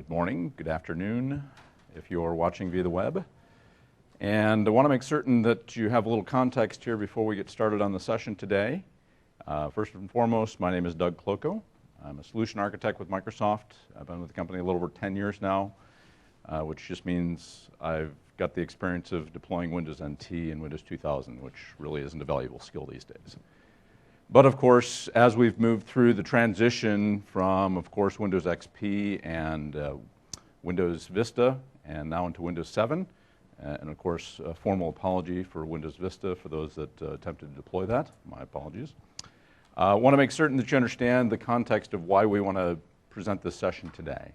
Good morning, good afternoon, if you're watching via the web. And I want to make certain that you have a little context here before we get started on the session today. First and foremost, my name is Doug Cloco. I'm a solution architect with Microsoft. I've been with the company a little over 10 years now, which just means I've got the experience of deploying Windows NT and Windows 2000, which really isn't a valuable skill these days. But of course, as we've moved through the transition from, of course, Windows XP and Windows Vista, and now into Windows 7, and of course, a formal apology for Windows Vista for those that attempted to deploy that. My apologies. I want to make certain that you understand the context of why we want to present this session today.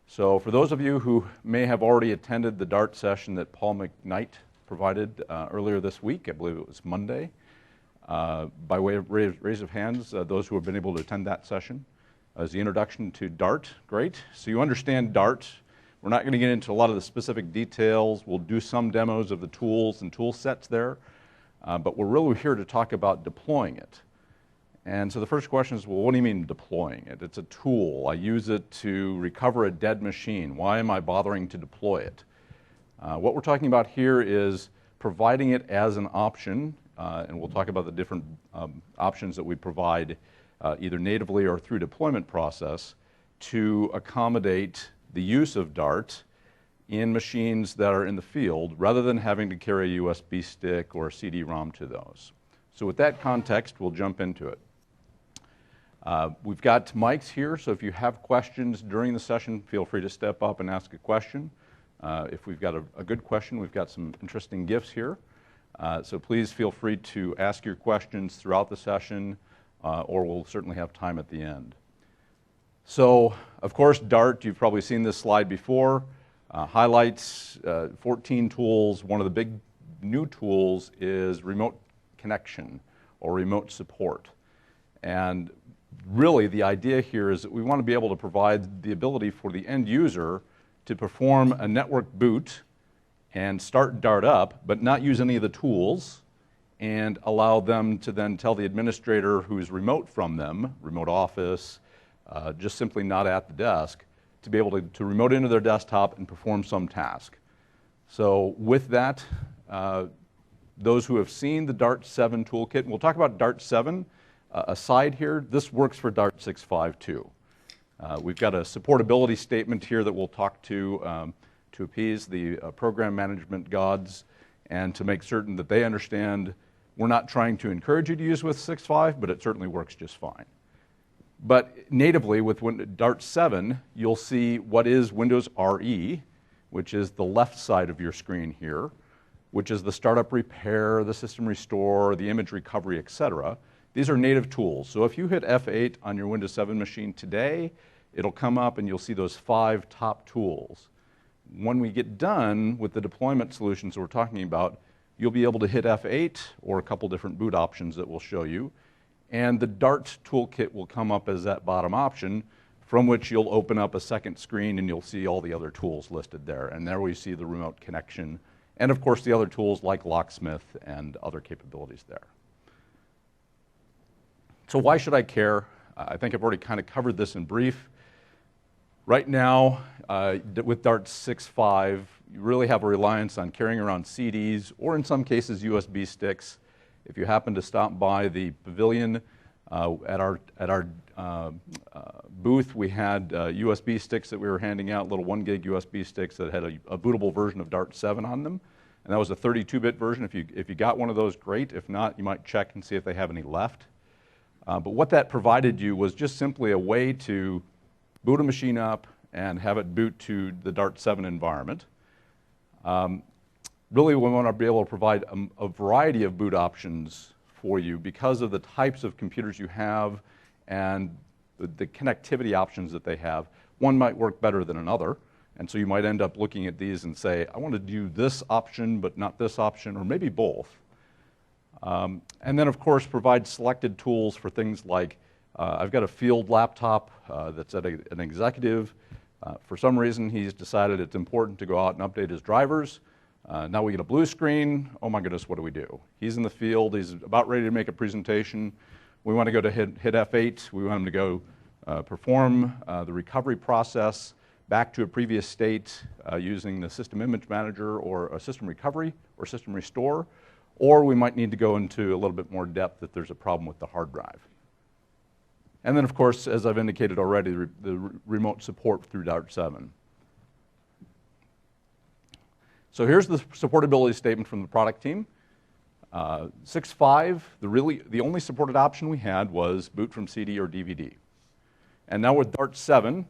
So for those of you who may have already attended the DART session that Paul McKnight provided earlier this week, I believe it was Monday, by way of raise of hands, those who have been able to attend that session. As the introduction to DART, great. So you understand DART. We're not going to get into a lot of the specific details. We'll do some demos of the tools and tool sets there, but we're really here to talk about deploying it. And so the first question is, well, what do you mean deploying it? It's a tool. I use it to recover a dead machine. Why am I bothering to deploy it? What we're talking about here is providing it as an option, and we'll talk about the different options that we provide either natively or through deployment process to accommodate the use of DART in machines that are in the field rather than having to carry a USB stick or a CD-ROM to those. So with that context, we'll jump into it. We've got mics here, so if you have questions during the session, feel free to step up and ask a question. If we've got a good question, we've got some interesting gifts here. So please feel free to ask your questions throughout the session, or we'll certainly have time at the end. So, of course, DART, you've probably seen this slide before, highlights 14 tools. One of the big new tools is remote connection or remote support. And really the idea here is that we want to be able to provide the ability for the end user to perform a network boot and start DART up, but not use any of the tools, and allow them to then tell the administrator who's remote from them, remote office, just simply not at the desk, to be able to remote into their desktop and perform some task. So with that, those who have seen the DART 7 toolkit, and we'll talk about DART 7 aside here, this works for DART 6.5 too. We've got a supportability statement here that we'll talk to appease the program management gods and to make certain that they understand we're not trying to encourage you to use with 6.5, but it certainly works just fine. But natively with DART 7, you'll see what is Windows RE, which is the left side of your screen here, which is the startup repair, the system restore, the image recovery, etc. These are native tools. So if you hit F8 on your Windows 7 machine today, it'll come up and you'll see those 5 top tools. When we get done with the deployment solutions that we're talking about, you'll be able to hit F8 or a couple different boot options that we'll show you, and the DART toolkit will come up as that bottom option, from which you'll open up a second screen and you'll see all the other tools listed there. And there we see the remote connection, and of course the other tools like Locksmith and other capabilities there. So why should I care? I think I've already kind of covered this in brief. Right now, with DART 6.5, you really have a reliance on carrying around CDs, or in some cases USB sticks. If you happen to stop by the pavilion at our booth, we had USB sticks that we were handing out, little 1 gig USB sticks that had a bootable version of DART 7 on them, and that was a 32-bit version. If you got one of those, great. If not, you might check and see if they have any left. But what that provided you was just simply a way to boot a machine up and have it boot to the DART 7 environment. Really, we want to be able to provide a variety of boot options for you because of the types of computers you have and the connectivity options that they have. One might work better than another, and so you might end up looking at these and say, I want to do this option but not this option, or maybe both. And then, of course, provide selected tools for things like I've got a field laptop that's at an executive. For some reason, he's decided it's important to go out and update his drivers. Now we get a blue screen. Oh my goodness, what do we do? He's in the field. He's about ready to make a presentation. We want to go to hit F8. We want him to go perform the recovery process. back to a previous state using the system image manager or a system recovery or system restore, or we might need to go into a little bit more depth if there's a problem with the hard drive. And then, of course, as I've indicated already, the remote support through Dart 7. So here's the supportability statement from the product team. 6.5, the only supported option we had was boot from CD or DVD. And now with Dart 7,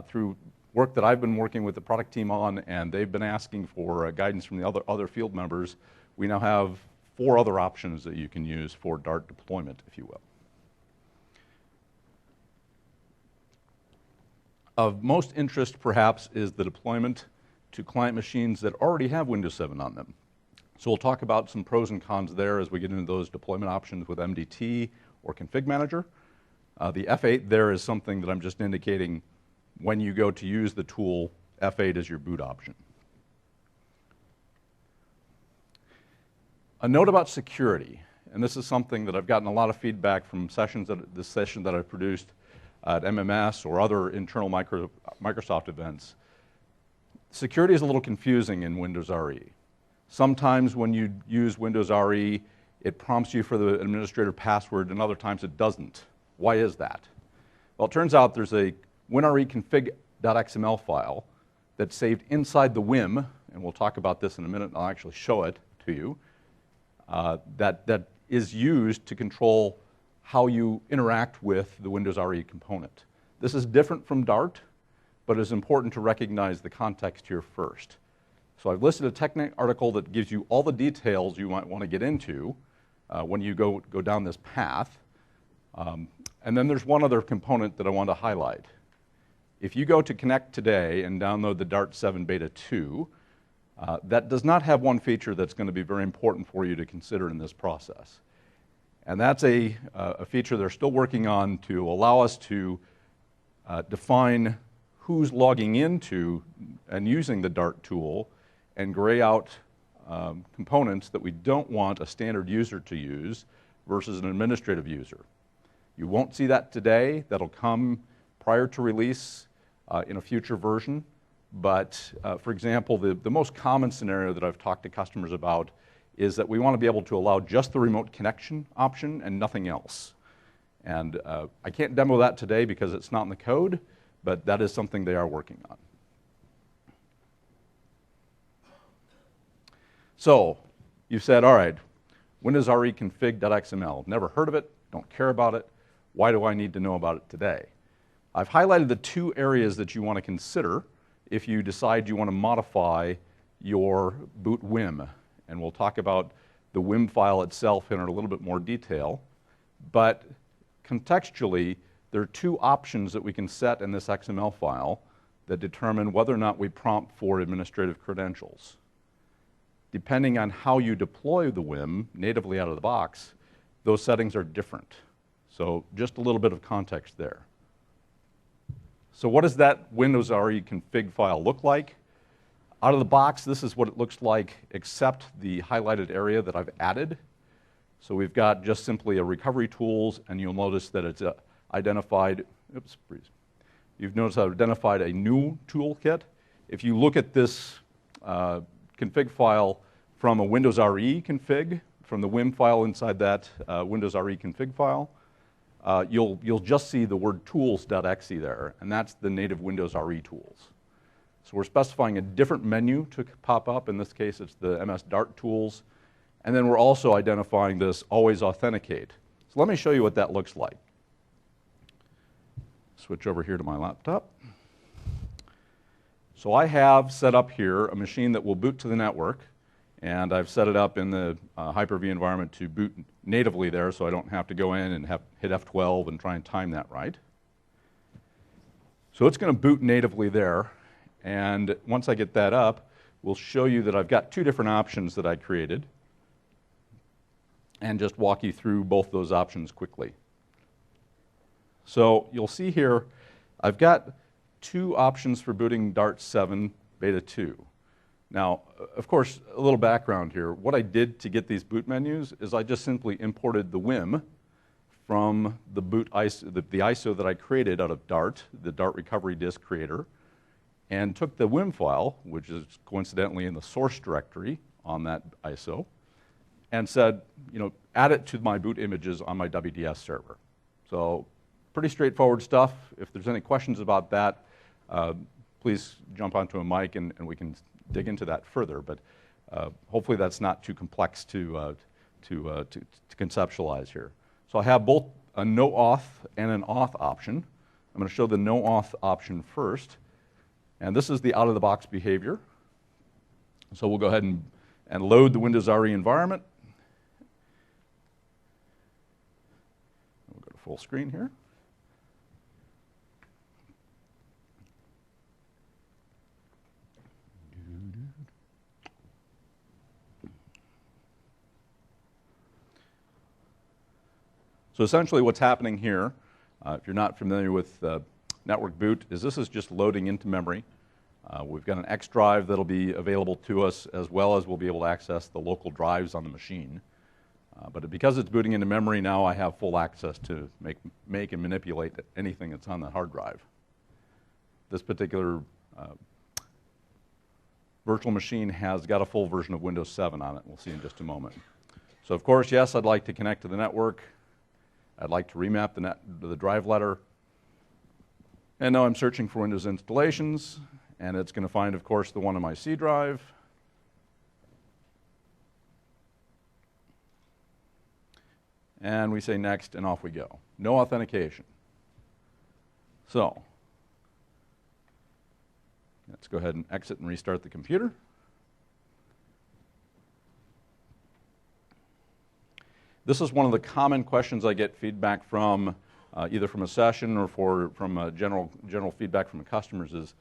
through work that I've been working with the product team on, and they've been asking for guidance from the other field members, we now have 4 other options that you can use for Dart deployment, if you will. Of most interest, perhaps, is the deployment to client machines that already have Windows 7 on them. So we'll talk about some pros and cons there as we get into those deployment options with MDT or Config Manager. The F8 there is something that I'm just indicating when you go to use the tool, F8 is your boot option. A note about security, and this is something that I've gotten a lot of feedback from this session that I've produced at MMS or other internal Microsoft events. Security is a little confusing in Windows RE. Sometimes when you use Windows RE, it prompts you for the administrator password, and other times it doesn't. Why is that? Well, it turns out there's a winreconfig.xml file that's saved inside the WIM, and we'll talk about this in a minute, and I'll actually show it to you, that is used to control how you interact with the Windows RE component. This is different from Dart, but it's important to recognize the context here first. So I've listed a Technic article that gives you all the details you might want to get into when you go down this path. And then there's one other component that I want to highlight. If you go to Connect today and download the Dart 7 Beta 2, that does not have one feature that's going to be very important for you to consider in this process. And that's a feature they're still working on to allow us to define who's logging into and using the Dart tool and gray out components that we don't want a standard user to use versus an administrative user. You won't see that today. That'll come prior to release in a future version. But for example, the most common scenario that I've talked to customers about is that we want to be able to allow just the remote connection option and nothing else. And I can't demo that today because it's not in the code, but that is something they are working on. So you said, all right, Windows RE config.xml. Never heard of it, don't care about it. Why do I need to know about it today? I've highlighted the 2 areas that you want to consider if you decide you want to modify your boot WIM. And we'll talk about the WIM file itself in a little bit more detail. But contextually, there are 2 options that we can set in this XML file that determine whether or not we prompt for administrative credentials. Depending on how you deploy the WIM natively out of the box, those settings are different. So just a little bit of context there. So what does that Windows RE config file look like? Out of the box, this is what it looks like, except the highlighted area that I've added. So we've got just simply a recovery tools, and you'll notice that it's identified, you've noticed I've identified a new toolkit. If you look at this config file from a Windows RE config, from the WIM file inside that Windows RE config file, you'll just see the word tools.exe there, and that's the native Windows RE tools. So we're specifying a different menu to pop up. In this case, it's the MS Dart tools. And then we're also identifying this always authenticate. So let me show you what that looks like. Switch over here to my laptop. So I have set up here a machine that will boot to the network, and I've set it up in the Hyper-V environment to boot natively there, so I don't have to go in and hit F12 and try and time that right. So it's going to boot natively there, and once I get that up, we'll show you that I've got 2 different options that I created, and just walk you through both those options quickly. So you'll see here, I've got 2 options for booting Dart 7 Beta 2. Now, of course, a little background here. What I did to get these boot menus is I just simply imported the WIM from the boot ISO, the ISO that I created out of Dart, the Dart Recovery Disk Creator, and took the WIM file, which is coincidentally in the source directory on that ISO, and said, add it to my boot images on my WDS server. So pretty straightforward stuff. If there's any questions about that, please jump onto a mic and we can dig into that further. But hopefully that's not too complex to conceptualize here. So I have both a no auth and an auth option. I'm going to show the no auth option first. And this is the out-of-the-box behavior. So we'll go ahead and load the Windows RE environment. We'll go to full screen here. So essentially what's happening here, if you're not familiar with network boot, is this is just loading into memory. We've got an X drive that'll be available to us, as well as we'll be able to access the local drives on the machine. But because it's booting into memory now, I have full access to make and manipulate anything that's on the hard drive. This particular virtual machine has got a full version of Windows 7 on it. We'll see in just a moment. So of course, yes, I'd like to connect to the network. I'd like to remap the drive letter. And now I'm searching for Windows installations, and it's going to find, of course, the one on my C drive. And we say next, and off we go. No authentication. So let's go ahead and exit and restart the computer. This is one of the common questions I get feedback from, either from a session or from general feedback from the customers is,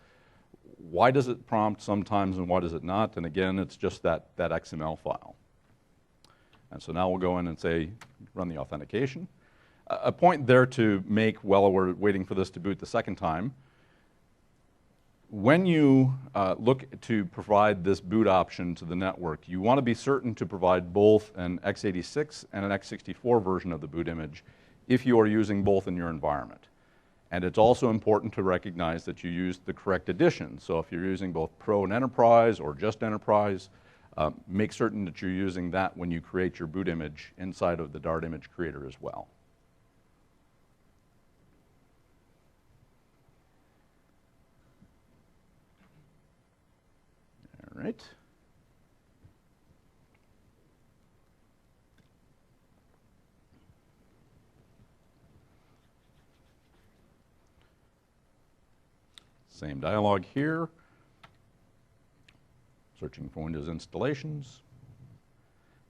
why does it prompt sometimes and why does it not? And again, it's just that XML file. And so now we'll go in and say, run the authentication. A point there to make while we're waiting for this to boot the second time. When you look to provide this boot option to the network, you want to be certain to provide both an x86 and an x64 version of the boot image if you are using both in your environment. And it's also important to recognize that you use the correct edition. So if you're using both Pro and Enterprise or just Enterprise, make certain that you're using that when you create your boot image inside of the Dart image creator as well. All right. Same dialog here. Searching for Windows installations.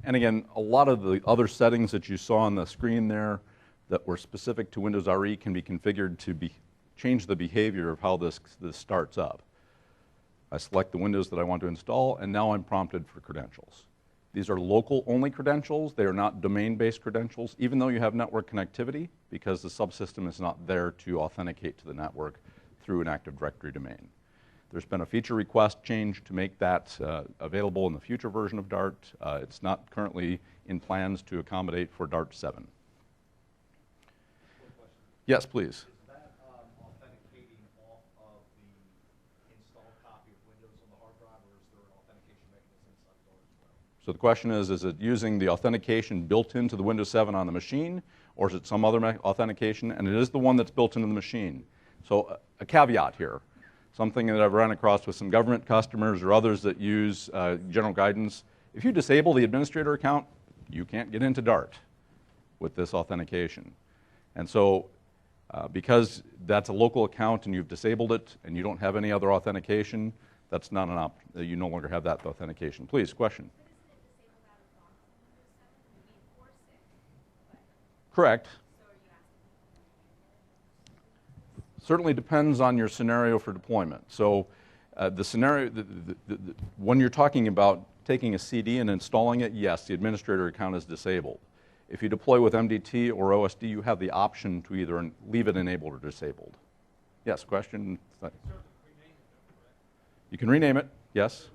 And again, a lot of the other settings that you saw on the screen there that were specific to Windows RE can be configured to change the behavior of how this starts up. I select the Windows that I want to install, and now I'm prompted for credentials. These are local-only credentials. They are not domain-based credentials, even though you have network connectivity, because the subsystem is not there to authenticate to the network through an Active Directory domain. There's been a feature request change to make that available in the future version of Dart. It's not currently in plans to accommodate for Dart 7. Yes, please. So the question is it using the authentication built into the Windows 7 on the machine, or is it some other authentication? And it is the one that's built into the machine. So a caveat here, something that I've run across with some government customers or others that use general guidance. If you disable the administrator account, you can't get into Dart with this authentication. And so because that's a local account and you've disabled it and you don't have any other authentication, that's not an option. You no longer have that authentication. Please, question. Correct. Certainly depends on your scenario for deployment. So the scenario, when you're talking about taking a CD and installing it, yes, the administrator account is disabled. If you deploy with MDT or OSD, you have the option to either leave it enabled or disabled. Yes, question? You can rename it, yes.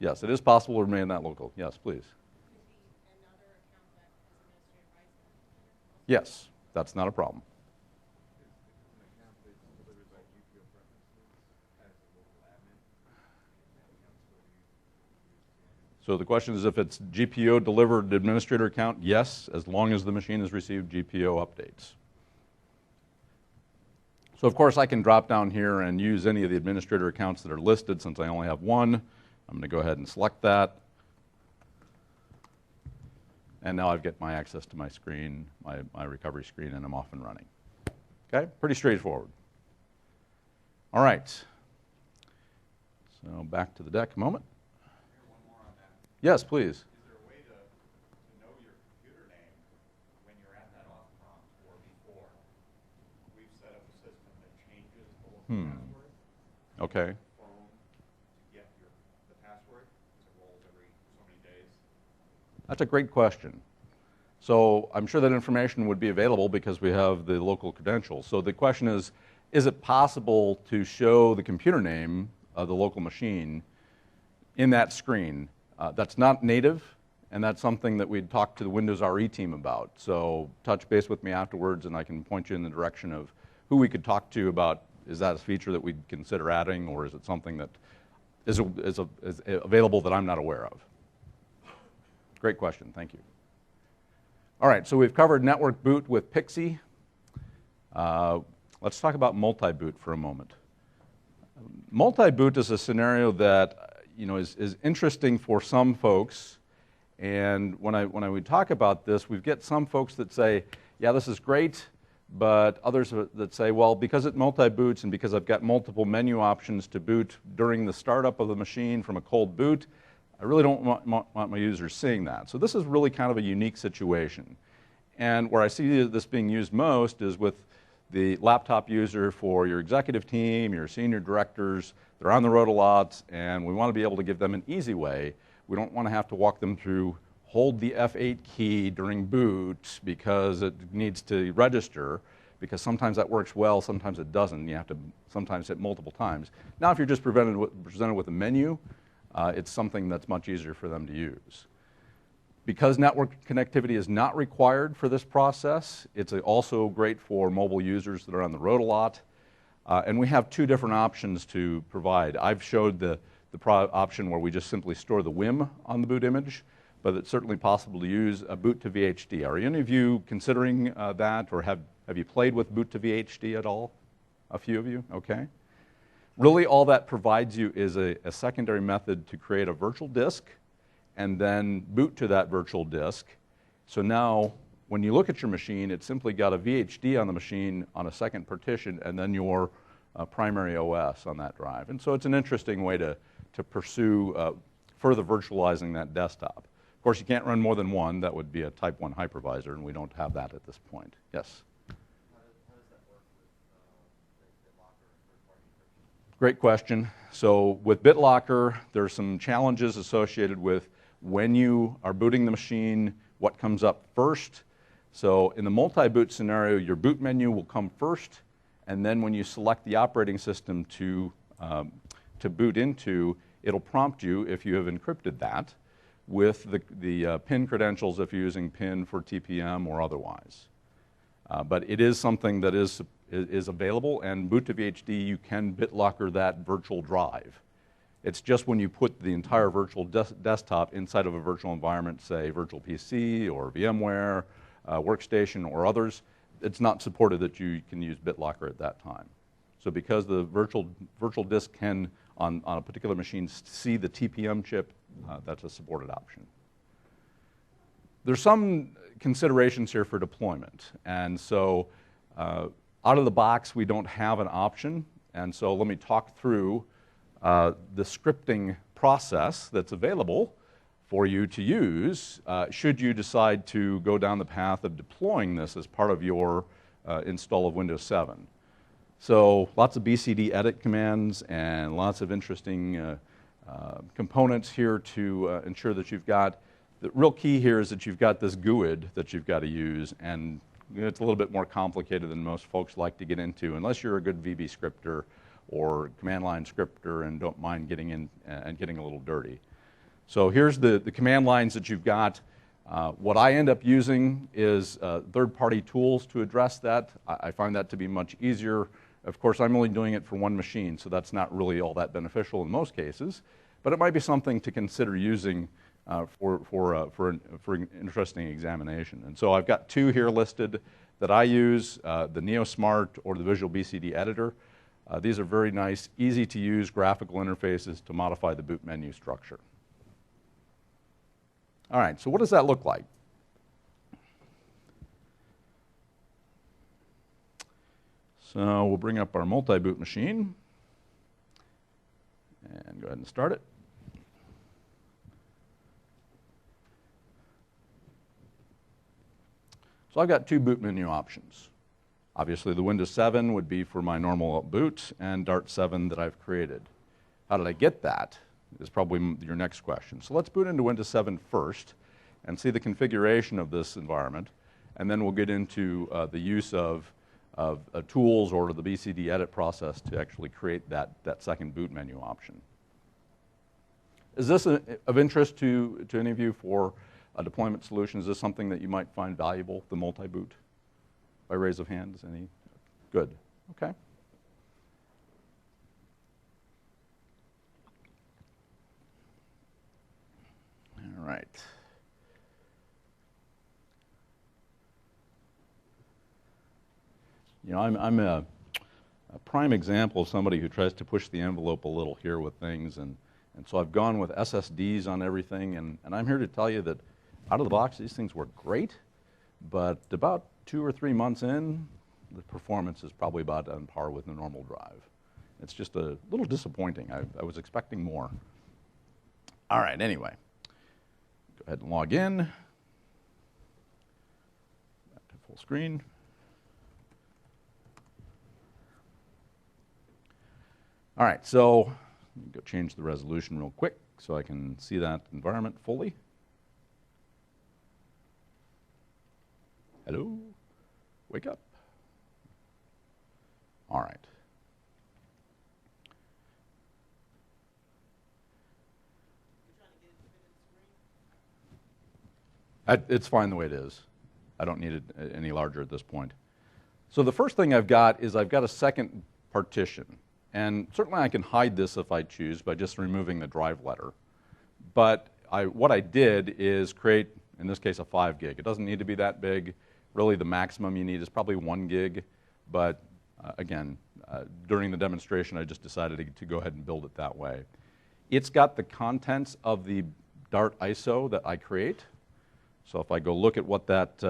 Yes, it is possible to remain that local. Yes, please. Yes, that's not a problem. So the question is, if it's GPO delivered administrator account, yes, as long as the machine has received GPO updates. So of course I can drop down here and use any of the administrator accounts that are listed. Since I only have one, I'm going to go ahead and select that. And now I've got my access to my screen, my recovery screen, and I'm off and running. Okay, pretty straightforward. All right. So back to the deck a moment. One more on that. Yes, please. Is there a way to know your computer name when you're at that off prompt or before? We've set up a system that changes the local password. Okay. Phone to get the password because it rolls every so many days. That's a great question. So I'm sure that information would be available because we have the local credentials. So the question is it possible to show the computer name of the local machine in that screen? That's not native, and that's something that we'd talk to the Windows RE team about. So touch base with me afterwards, and I can point you in the direction of who we could talk to about, is that a feature that we'd consider adding, or is it something that is available that I'm not aware of? Great question, thank you. All right, so we've covered network boot with Pixie. Let's talk about multi-boot for a moment. Multi-boot is a scenario that is interesting for some folks, and when we talk about this, we get some folks that say, yeah, this is great, but others that say, well, because it multi-boots and because I've got multiple menu options to boot during the startup of the machine from a cold boot, I really don't want my users seeing that. So this is really kind of a unique situation. And where I see this being used most is with the laptop user for your executive team, your senior directors. They're on the road a lot, and we want to be able to give them an easy way. We don't want to have to walk them through, hold the F8 key during boot because it needs to register, because sometimes that works well, sometimes it doesn't. You have to sometimes hit multiple times. Now if you're just presented with a menu, it's something that's much easier for them to use. Because network connectivity is not required for this process, it's also great for mobile users that are on the road a lot. And we have two different options to provide. I've showed the option where we just simply store the WIM on the boot image, but it's certainly possible to use a boot to VHD. Are any of you considering that, or have you played with boot to VHD at all? A few of you? Okay. Really, all that provides you is a secondary method to create a virtual disk and then boot to that virtual disk. So now, when you look at your machine, it's simply got a VHD on the machine on a second partition and then your primary OS on that drive. And so it's an interesting way to pursue further virtualizing that desktop. Of course, you can't run more than one. That would be a type 1 hypervisor, and we don't have that at this point. Yes? Great question. So with BitLocker, there's some challenges associated with when you are booting the machine, what comes up first. So in the multi-boot scenario, your boot menu will come first, and then when you select the operating system to boot into, it'll prompt you, if you have encrypted that, with the PIN credentials if you're using PIN for TPM or otherwise. But it is something that is available, and boot to VHD, you can BitLocker that virtual drive. It's just when you put the entire virtual desktop inside of a virtual environment, say virtual PC or VMware, Workstation or others, it's not supported that you can use BitLocker at that time. So because the virtual disk can, on a particular machine, see the TPM chip, that's a supported option. There's some considerations here for deployment, and so out of the box, we don't have an option, and so let me talk through the scripting process that's available for you to use should you decide to go down the path of deploying this as part of your install of Windows 7. So lots of BCD edit commands and lots of interesting components here to ensure that you've got. The real key here is that you've got this GUID that you've got to use, and it's a little bit more complicated than most folks like to get into, unless you're a good VB scripter or command line scripter and don't mind getting in and getting a little dirty. So here's the command lines that you've got. What I end up using is third-party tools to address that. I find that to be much easier. Of course, I'm only doing it for one machine, so that's not really all that beneficial in most cases, but it might be something to consider using for an interesting examination. And so I've got two here listed that I use, the NeoSmart or the Visual BCD Editor. These are very nice, easy to use graphical interfaces to modify the boot menu structure. All right, so what does that look like? So we'll bring up our multi-boot machine and go ahead and start it. So I've got two boot menu options. Obviously, the Windows 7 would be for my normal boot, and Dart 7 that I've created. How did I get that is probably your next question. So let's boot into Windows 7 first and see the configuration of this environment, and then we'll get into the use of tools or the BCD edit process to actually create that second boot menu option. Is this of interest to any of you for a deployment solution? Is this something that you might find valuable, the multi-boot? By raise of hands, any? Good, okay. All right. You know, I'm a prime example of somebody who tries to push the envelope a little here with things, and so I've gone with SSDs on everything, and I'm here to tell you that out of the box, these things work great, but about 2 or 3 months in, the performance is probably about on par with the normal drive. It's just a little disappointing. I was expecting more. All right, anyway, go ahead and log in. Back to full screen. All right, so let me go change the resolution real quick so I can see that environment fully. Hello? Wake up. All right. It's fine the way it is. I don't need it any larger at this point. So the first thing I've got is I've got a second partition. And certainly I can hide this if I choose by just removing the drive letter. But what I did is create, in this case, a 5 gig. It doesn't need to be that big. Really, the maximum you need is probably 1 gig. But again, during the demonstration, I just decided to go ahead and build it that way. It's got the contents of the Dart ISO that I create. So if I go look at what that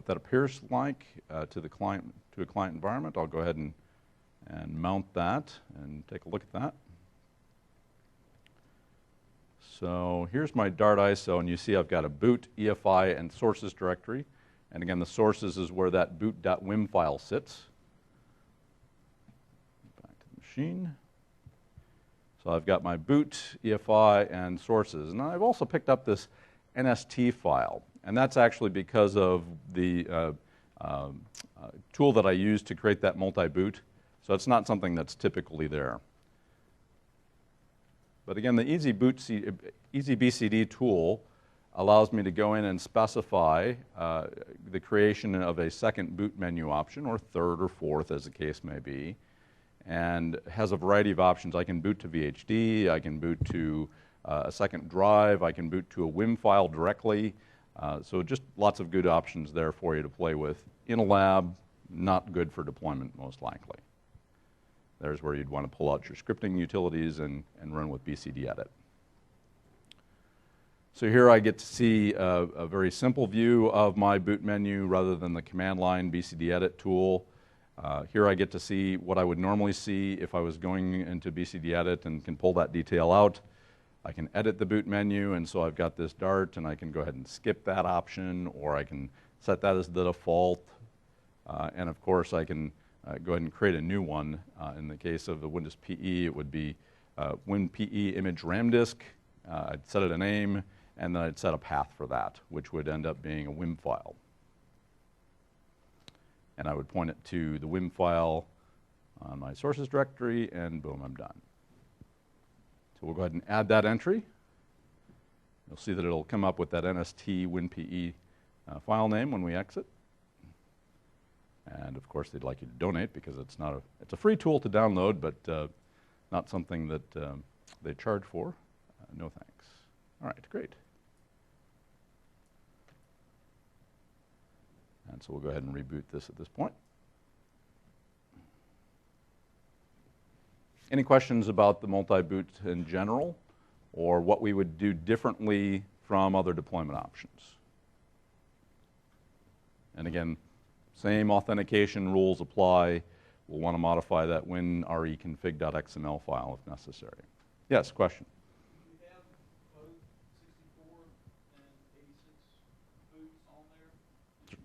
appears like to a client environment, I'll go ahead and mount that and take a look at that. So here's my Dart ISO, and you see I've got a boot, EFI, and sources directory. And again, the sources is where that boot.wim file sits. Back to the machine. So I've got my boot, EFI, and sources. And I've also picked up this NST file. And that's actually because of the tool that I used to create that multi-boot. So it's not something that's typically there. But again, the Easy BCD tool allows me to go in and specify the creation of a second boot menu option, or third or fourth as the case may be, and has a variety of options. I can boot to VHD, I can boot to a second drive, I can boot to a WIM file directly. So just lots of good options there for you to play with. In a lab, not good for deployment most likely. There's where you'd want to pull out your scripting utilities and run with BCD edit. So here I get to see a very simple view of my boot menu rather than the command line BCD edit tool. Here I get to see what I would normally see if I was going into BCD edit and can pull that detail out. I can edit the boot menu, and so I've got this Dart, and I can go ahead and skip that option, or I can set that as the default. And of course, I can go ahead and create a new one. In the case of the Windows PE, it would be WinPE image RAM disk. I'd set it a name, and then I'd set a path for that, which would end up being a WIM file. And I would point it to the WIM file on my sources directory, and boom, I'm done. So we'll go ahead and add that entry. You'll see that it'll come up with that NST WinPE file name when we exit. And of course, they'd like you to donate because it's a free tool to download, but not something that they charge for. No thanks. All right, great. And so we'll go ahead and reboot this at this point. Any questions about the multi-boot in general, or what we would do differently from other deployment options? And again, same authentication rules apply. We'll want to modify that winreconfig.xml file if necessary. Yes, question? Do you have both 64 and 86 boots on there?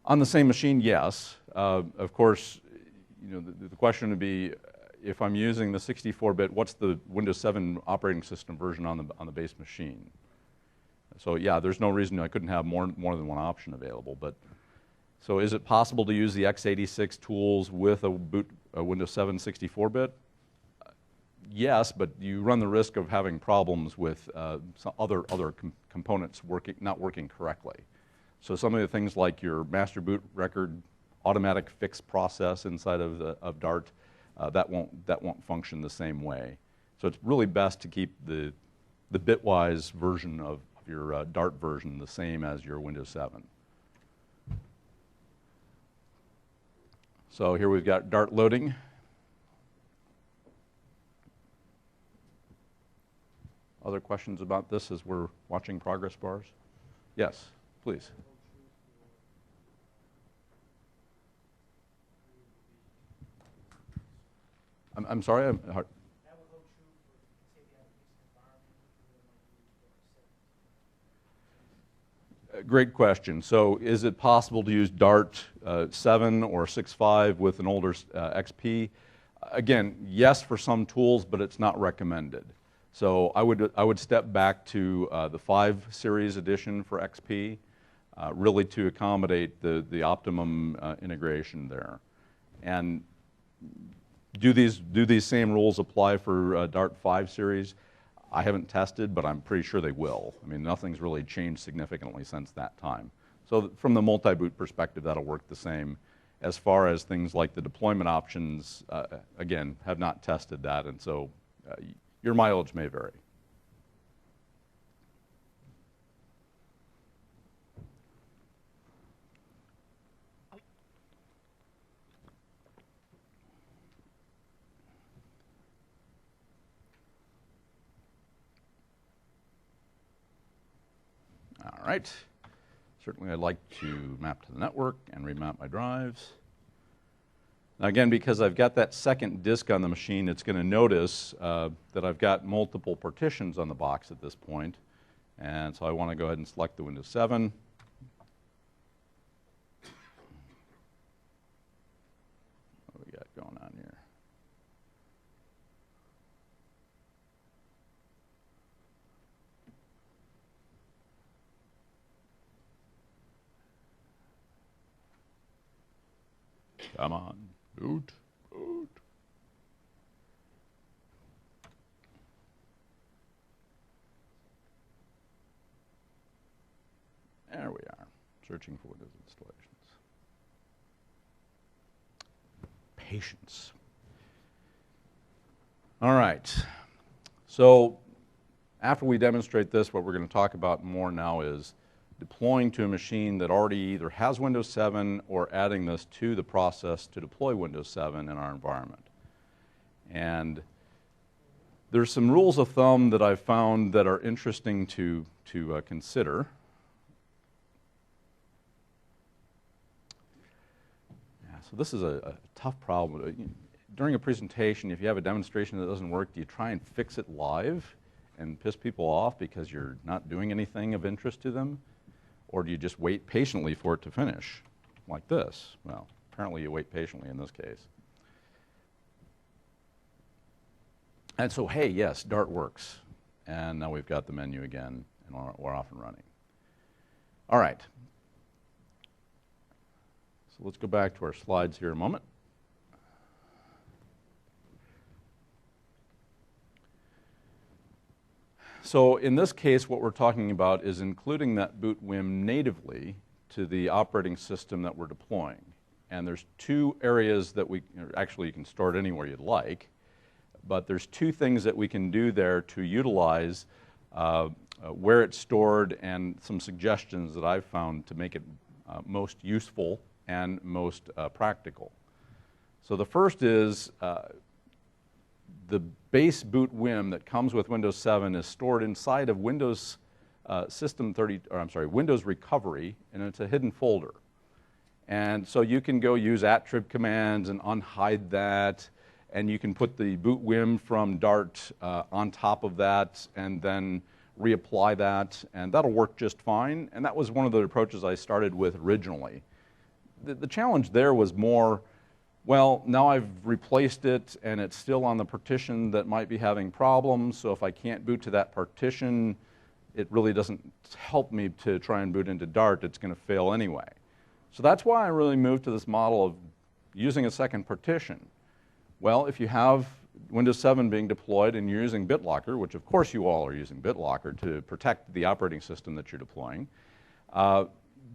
On the same machine, yes. Of course, you know, the question would be, if I'm using the 64-bit, what's the Windows 7 operating system version on the base machine? So yeah, there's no reason I couldn't have more than one option available. But so is it possible to use the x86 tools with a Windows 7 64-bit? Yes, but you run the risk of having problems with some other components not working correctly. So some of the things like your master boot record automatic fix process inside of Dart, that won't function the same way. So it's really best to keep the bitwise version of your Dart version the same as your Windows 7. So here we've got Dart loading. Other questions about this as we're watching progress bars? Yes, please. I'm sorry? That would hold true for, say, the application environment. Great question. So is it possible to use Dart 7 or 6.5 with an older XP? Again, yes for some tools, but it's not recommended. So I would step back to the 5 series edition for XP, really to accommodate the optimum integration there. And do these same rules apply for Dart 5 series? I haven't tested, but I'm pretty sure they will. I mean, nothing's really changed significantly since that time. So from the multi-boot perspective, that'll work the same. As far as things like the deployment options, again, have not tested that, and so your mileage may vary. All right. Certainly I'd like to map to the network and remap my drives. Now again, because I've got that second disk on the machine, it's going to notice that I've got multiple partitions on the box at this point. And so I want to go ahead and select the Windows 7. What do we got going on here? Come on, boot, boot. There we are, searching for Windows installations. Patience. All right, so after we demonstrate this, what we're going to talk about more now is deploying to a machine that already either has Windows 7 or adding this to the process to deploy Windows 7 in our environment. And there's some rules of thumb that I've found that are interesting to consider. Yeah, so this is a tough problem. During a presentation, if you have a demonstration that doesn't work, do you try and fix it live and piss people off because you're not doing anything of interest to them? Or do you just wait patiently for it to finish, like this? Well, apparently you wait patiently in this case. And so, hey, yes, Dart works. And now we've got the menu again, and we're off and running. All right. So let's go back to our slides here a moment. So in this case, what we're talking about is including that boot WIM natively to the operating system that we're deploying. And there's 2 areas that actually you can store it anywhere you'd like, but there's two things that we can do there to utilize where it's stored and some suggestions that I've found to make it most useful and most practical. So the first is the base boot WIM that comes with Windows 7 is stored inside of Windows Windows Recovery, and it's a hidden folder. And so you can go use @trib commands and unhide that, and you can put the boot WIM from Dart on top of that and then reapply that, and that'll work just fine. And that was one of the approaches I started with originally. The challenge there was more, well, now I've replaced it and it's still on the partition that might be having problems, so if I can't boot to that partition, it really doesn't help me to try and boot into Dart. It's going to fail anyway. So that's why I really moved to this model of using a second partition. Well, if you have Windows 7 being deployed and you're using BitLocker, which of course you all are using BitLocker to protect the operating system that you're deploying,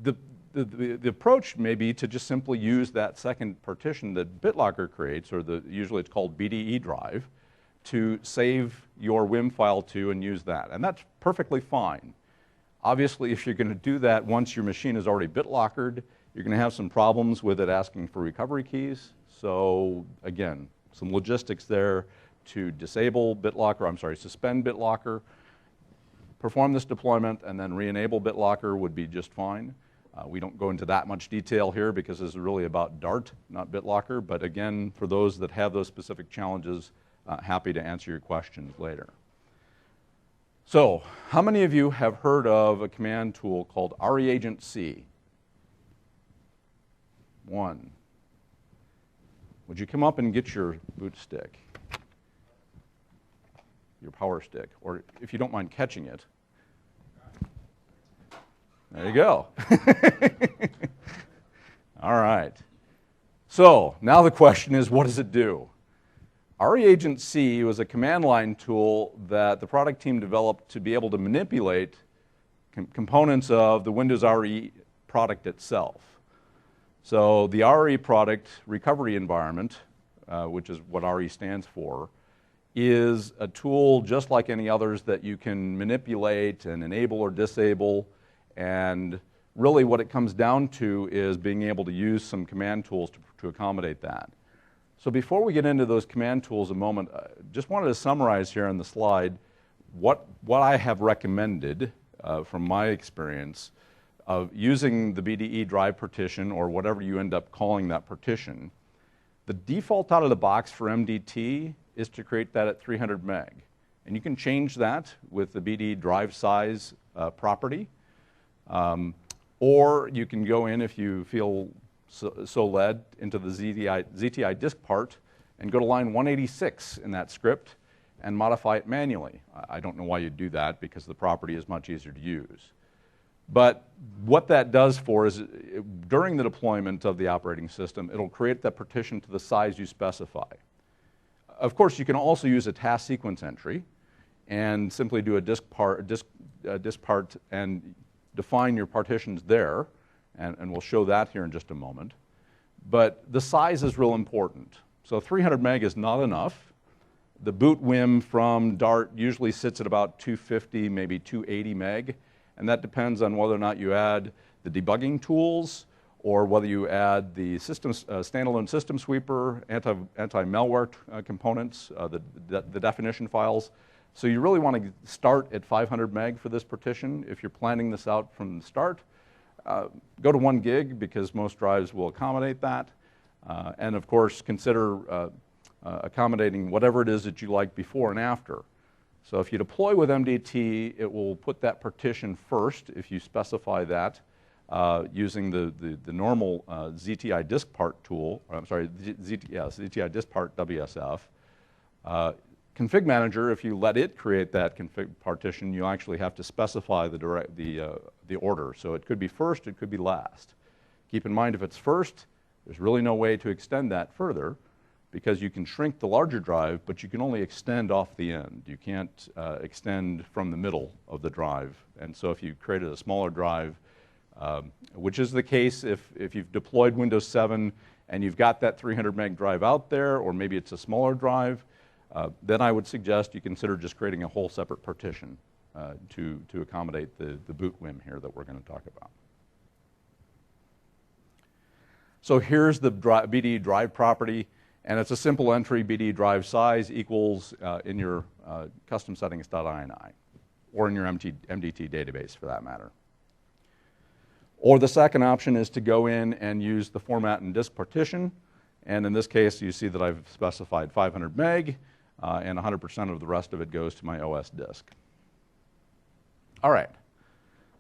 the approach may be to just simply use that second partition that BitLocker creates, or usually it's called BDE drive, to save your WIM file to and use that. And that's perfectly fine. Obviously, if you're going to do that once your machine is already BitLockered, you're going to have some problems with it asking for recovery keys. So again, some logistics there to disable BitLocker, suspend BitLocker, perform this deployment, and then re-enable BitLocker would be just fine. We don't go into that much detail here because this is really about Dart, not BitLocker. But again, for those that have those specific challenges, happy to answer your questions later. So, how many of you have heard of a command tool called reagent-c? One. Would you come up and get your boot stick, your power stick, or if you don't mind catching it? There you go. All right. So now the question is, what does it do? reagent-c was a command line tool that the product team developed to be able to manipulate components of the Windows RE product itself. So the RE product recovery environment, which is what RE stands for, is a tool just like any others that you can manipulate and enable or disable. And really what it comes down to is being able to use some command tools to accommodate that. So before we get into those command tools a moment, I just wanted to summarize here on the slide what I have recommended from my experience of using the BDE drive partition, or whatever you end up calling that partition. The default out of the box for MDT is to create that at 300 meg. And you can change that with the BDE drive size property. Or you can go in, if you feel so led, into the ZTI disk part and go to line 186 in that script and modify it manually. I don't know why you'd do that, because the property is much easier to use. But what that does for is, during the deployment of the operating system, it'll create that partition to the size you specify. Of course, you can also use a task sequence entry and simply do a disk part and define your partitions there, and we'll show that here in just a moment. But the size is real important. So 300 meg is not enough. The boot WIM from Dart usually sits at about 250, maybe 280 meg, and that depends on whether or not you add the debugging tools or whether you add the standalone system sweeper, anti-malware components, the definition files. So you really want to start at 500 meg for this partition. If you're planning this out from the start, go to 1 gig because most drives will accommodate that. And of course, consider accommodating whatever it is that you like before and after. So if you deploy with MDT, it will put that partition first if you specify that using the normal ZTI disk part tool, ZTI disk part WSF. Config Manager, if you let it create that config partition, you actually have to specify the order. So it could be first, it could be last. Keep in mind, if it's first, there's really no way to extend that further, because you can shrink the larger drive, but you can only extend off the end. You can't extend from the middle of the drive. And so if you created a smaller drive, which is the case if you've deployed Windows 7 and you've got that 300 meg drive out there, or maybe it's a smaller drive, then I would suggest you consider just creating a whole separate partition to accommodate the boot WIM here that we're going to talk about. So here's the BD drive property, and it's a simple entry, BD drive size equals in your custom settings.ini, or in your MDT database for that matter. Or the second option is to go in and use the format and disk partition, and in this case you see that I've specified 500 meg, and 100% of the rest of it goes to my OS disk. All right.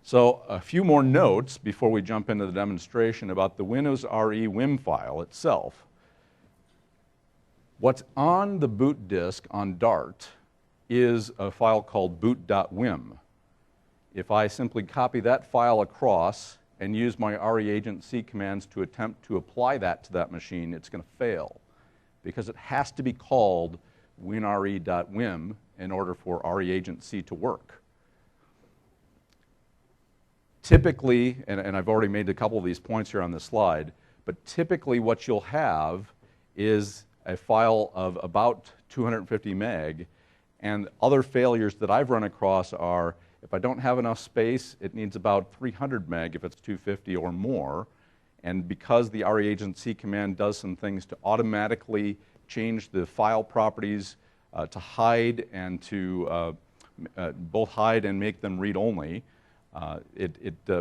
So a few more notes before we jump into the demonstration about the Windows RE WIM file itself. What's on the boot disk on Dart is a file called boot.wim. If I simply copy that file across and use my reagent C commands to attempt to apply that to that machine, it's going to fail because it has to be called winre.wim in order for reagent C to work. Typically, and I've already made a couple of these points here on this slide, but typically what you'll have is a file of about 250 meg, and other failures that I've run across are if I don't have enough space, it needs about 300 meg if it's 250 or more, and because the reagent C command does some things to automatically change the file properties to hide and to both hide and make them read-only,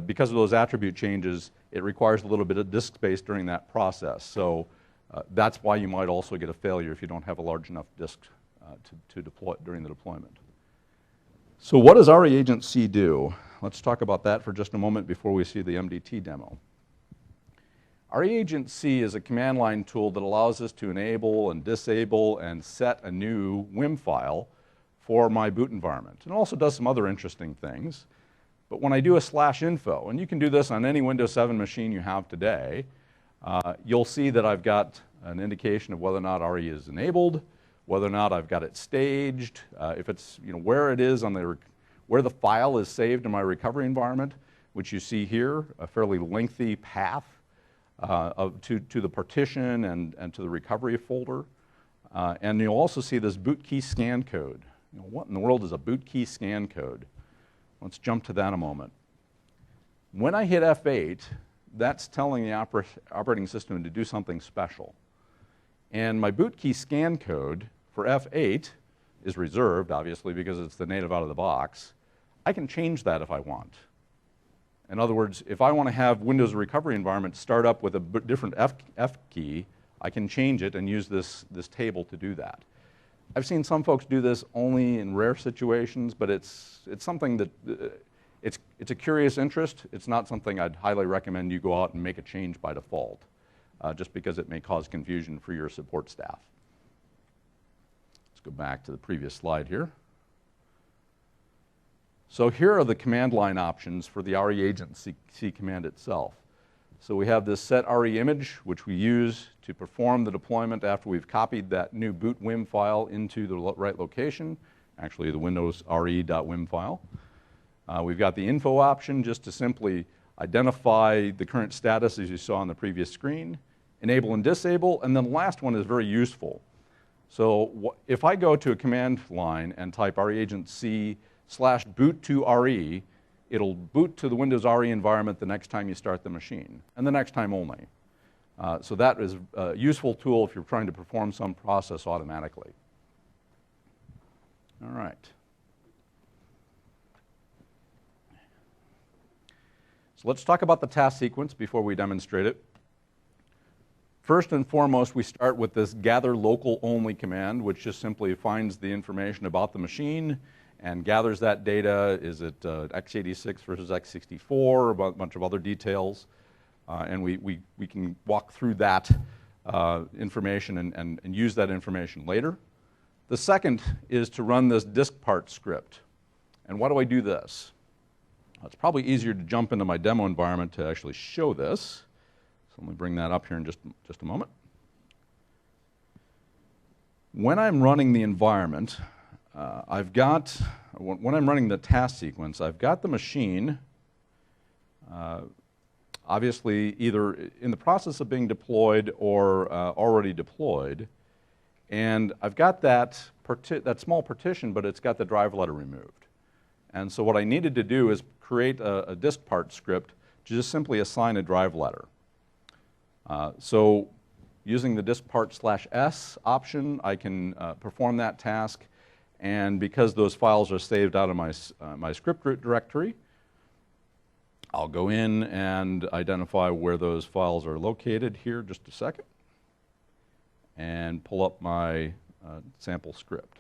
because of those attribute changes, it requires a little bit of disk space during that process. So that's why you might also get a failure if you don't have a large enough disk to deploy during the deployment. So what does reagent C do? Let's talk about that for just a moment before we see the MDT demo. Reagent C is a command line tool that allows us to enable and disable and set a new WIM file for my boot environment. It also does some other interesting things. But when I do a /info, and you can do this on any Windows 7 machine you have today, you'll see that I've got an indication of whether or not RE is enabled, whether or not I've got it staged, if it's, where it is on where the file is saved in my recovery environment, which you see here, a fairly lengthy path to the partition and to the recovery folder. And you'll also see this boot key scan code. What in the world is a boot key scan code? Let's jump to that a moment. When I hit F8, that's telling the operating system to do something special. And my boot key scan code for F8 is reserved, obviously, because it's the native out of the box. I can change that if I want. In other words, if I want to have Windows recovery environment start up with a different F key, I can change it and use this table to do that. I've seen some folks do this only in rare situations, but it's something that it's a curious interest. It's not something I'd highly recommend you go out and make a change by default, just because it may cause confusion for your support staff. Let's go back to the previous slide here. So here are the command line options for the reagent C command itself. So we have this set RE image, which we use to perform the deployment after we've copied that new boot WIM file into the right location, actually the Windows RE.WIM file. We've got the info option just to simply identify the current status as you saw on the previous screen, enable and disable, and then the last one is very useful. So if I go to a command line and type reagent C /boot to RE, it'll boot to the Windows RE environment the next time you start the machine, and the next time only. So that is a useful tool if you're trying to perform some process automatically. All right. So let's talk about the task sequence before we demonstrate it. First and foremost, we start with this gather local only command, which just simply finds the information about the machine and gathers that data. Is it x86 versus x64, a bunch of other details. And we can walk through that information and use that information later. The second is to run this diskpart script. And why do I do this? It's probably easier to jump into my demo environment to actually show this. So let me bring that up here in just a moment. When I'm running the environment, when I'm running the task sequence, I've got the machine obviously either in the process of being deployed or already deployed. And I've got that small partition, but it's got the drive letter removed. And so what I needed to do is create a disk part script to just simply assign a drive letter. So using the disk part /s option, I can perform that task. And because those files are saved out of my script root directory, I'll go in and identify where those files are located here, just a second, and pull up my sample script.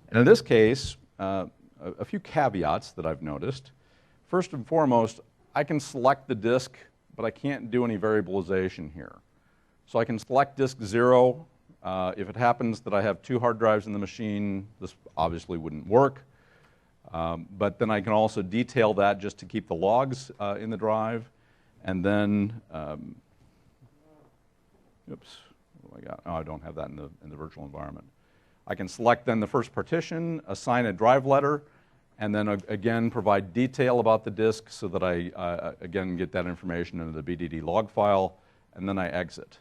And in this case, a few caveats that I've noticed. First and foremost, I can select the disk, but I can't do any variabilization here. So I can select disk 0. If it happens that I have 2 hard drives in the machine, this obviously wouldn't work. But then I can also detail that just to keep the logs in the drive. And then, oops, what do I got? Oh, I don't have that in the virtual environment. I can select then the first partition, assign a drive letter, and then again provide detail about the disk so that I again get that information into the BDD log file, and then I exit.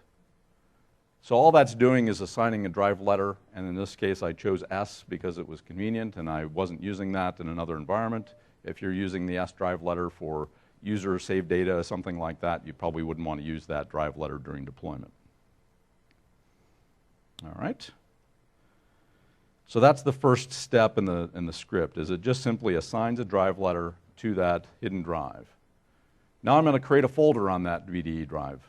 So all that's doing is assigning a drive letter, and in this case I chose S because it was convenient and I wasn't using that in another environment. If you're using the S drive letter for user saved data or something like that, you probably wouldn't want to use that drive letter during deployment. All right. So that's the first step in the script, is it just simply assigns a drive letter to that hidden drive. Now I'm going to create a folder on that VDE drive.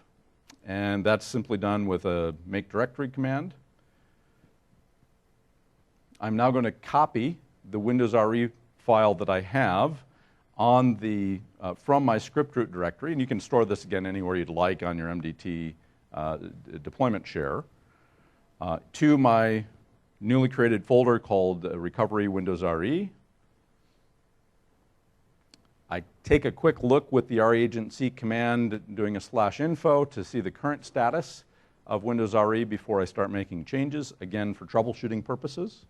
And that's simply done with a make directory command. I'm now going to copy the Windows RE file that I have on from my script root directory, and you can store this again anywhere you'd like on your MDT deployment share, to my newly created folder called Recovery Windows RE. I take a quick look with the reagent-c command doing a /info to see the current status of Windows RE before I start making changes, again for troubleshooting purposes.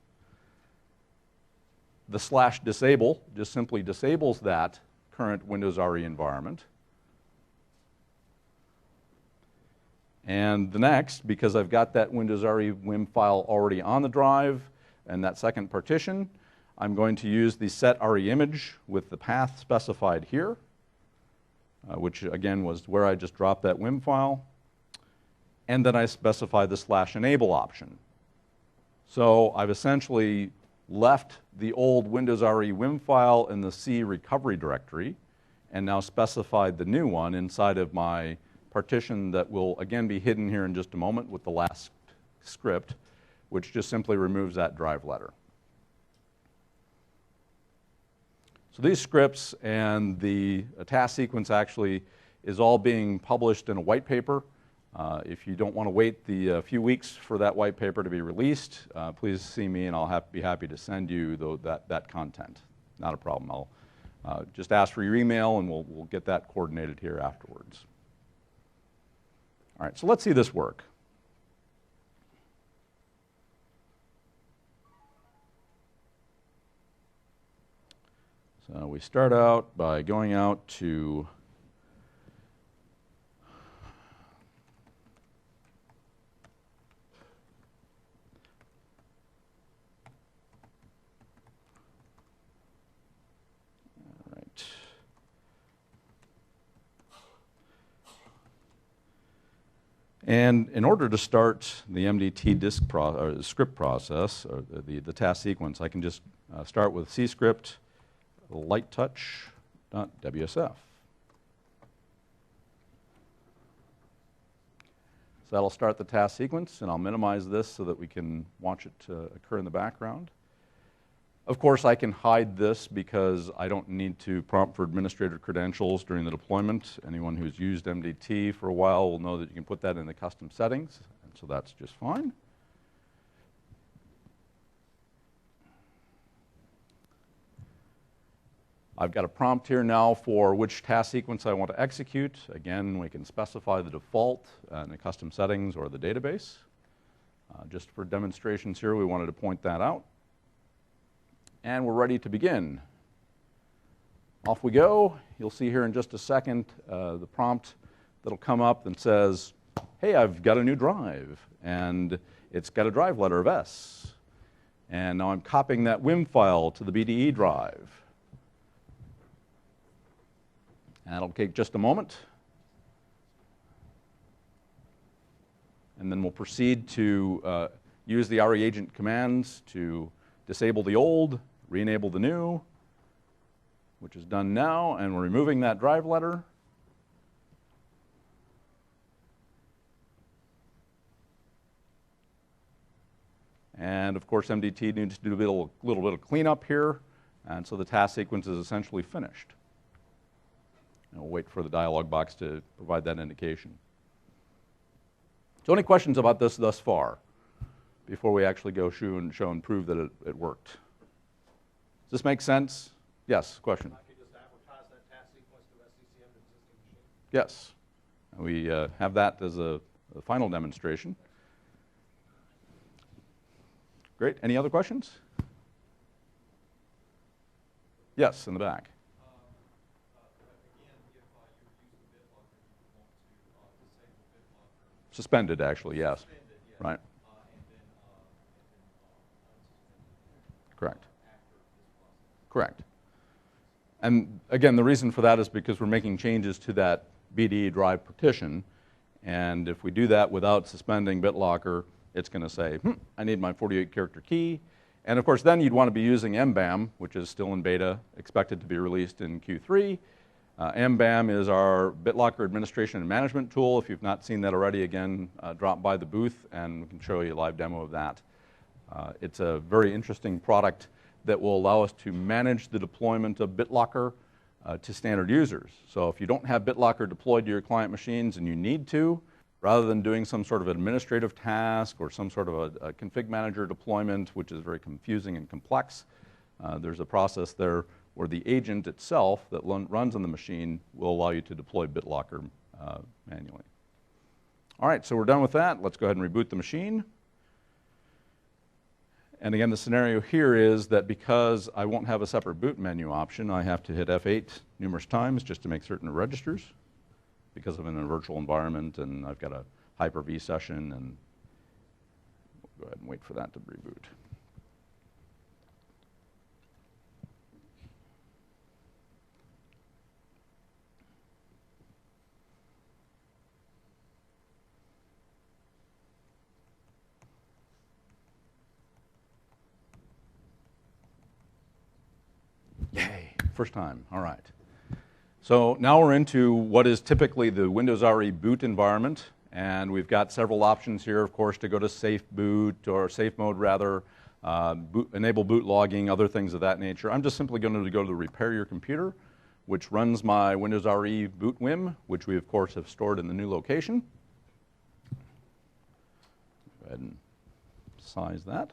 The /disable just simply disables that current Windows RE environment. And the next, because I've got that Windows RE WIM file already on the drive and that second partition, I'm going to use the set RE image with the path specified here, which again was where I just dropped that WIM file. And then I specify the /enable option. So I've essentially left the old Windows RE WIM file in the C recovery directory and now specified the new one inside of my partition that will again be hidden here in just a moment with the last script, which just simply removes that drive letter. So these scripts and the task sequence actually is all being published in a white paper. If you don't want to wait the few weeks for that white paper to be released, please see me and I'll be happy to send you that content. Not a problem. I'll just ask for your email and we'll get that coordinated here afterwards. All right, so let's see this work. So we start out by going out to and in order to start the MDT script process, or the task sequence, I can just start with cscript lighttouch.wsf. So that'll start the task sequence, and I'll minimize this so that we can watch it occur in the background. Of course, I can hide this because I don't need to prompt for administrator credentials during the deployment. Anyone who's used MDT for a while will know that you can put that in the custom settings, and so that's just fine. I've got a prompt here now for which task sequence I want to execute. Again, we can specify the default in the custom settings or the database. Just for demonstrations here, we wanted to point that out. And we're ready to begin. Off we go. You'll see here in just a second the prompt that'll come up and says, hey, I've got a new drive, and it's got a drive letter of S. And now I'm copying that WIM file to the BDE drive. That'll take just a moment. And then we'll proceed to use the RE agent commands to disable the old, re-enable the new, which is done now, and we're removing that drive letter. And of course, MDT needs to do a little bit of cleanup here, and so the task sequence is essentially finished. And we'll wait for the dialog box to provide that indication. So any questions about this thus far, before we actually go show and prove that it worked? Does this make sense? Yes, question? I could just advertise that task sequence to SCCM to existing machine. Yes. We have that as a final demonstration. Great. Any other questions? Yes, in the back. Again, if you use the BitLocker, you want to disable BitLocker. Suspended, actually, yes. Suspended, yes. Right. And then unsuspended Correct. after this process. Correct. And again, the reason for that is because we're making changes to that BDE drive partition. And if we do that without suspending BitLocker, it's going to say, I need my 48-character key. And of course, then you'd want to be using MBAM, which is still in beta, expected to be released in Q3. MBAM is our BitLocker administration and management tool. If you've not seen that already, again, drop by the booth and we can show you a live demo of that. It's a very interesting product that will allow us to manage the deployment of BitLocker to standard users. So if you don't have BitLocker deployed to your client machines and you need to, rather than doing some sort of administrative task or some sort of a config manager deployment, which is very confusing and complex, there's a process there where the agent itself that runs on the machine will allow you to deploy BitLocker manually. All right, so we're done with that. Let's go ahead and reboot the machine. And again, the scenario here is that because I won't have a separate boot menu option, I have to hit F8 numerous times just to make certain it registers, because I'm in a virtual environment and I've got a Hyper-V session, and we'll go ahead and wait for that to reboot. Yay, first time, all right. So now we're into what is typically the Windows RE boot environment, and we've got several options here, of course, to go to safe boot, or safe mode rather, enable boot logging, other things of that nature. I'm just simply going to go to repair your computer, which runs my Windows RE boot WIM, which we of course have stored in the new location. Go ahead and size that.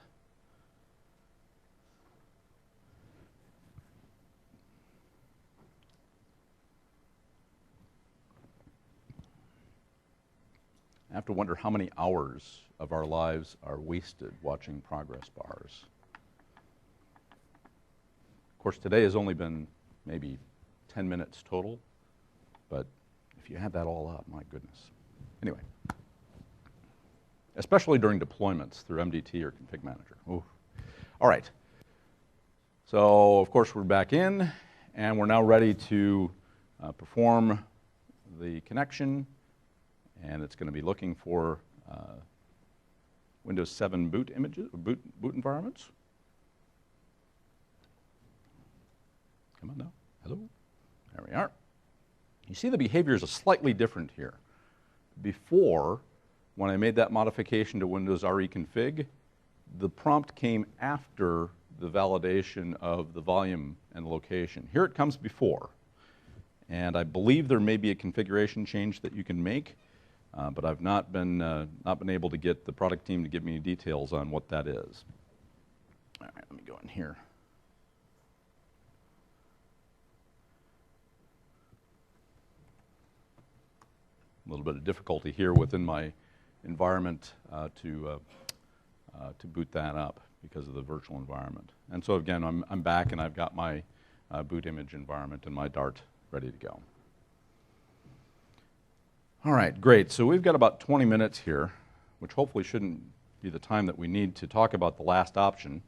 I have to wonder how many hours of our lives are wasted watching progress bars. Of course, today has only been maybe 10 minutes total, but if you add that all up, my goodness. Anyway, especially during deployments through MDT or Config Manager. Ooh. All right. So, of course, we're back in, and we're now ready to perform the connection. And it's going to be looking for Windows 7 boot images, boot environments. Come on now. Hello. There we are. You see the behavior is slightly different here. Before, when I made that modification to Windows RE config, the prompt came after the validation of the volume and location. Here it comes before. And I believe there may be a configuration change that you can make. But I've not been able to get the product team to give me details on what that is. All right, let me go in here. A little bit of difficulty here within my environment to boot that up because of the virtual environment. And so again, I'm back and I've got my boot image environment and my Dart ready to go. All right, great. So we've got about 20 minutes here, which hopefully shouldn't be the time that we need to talk about the last option.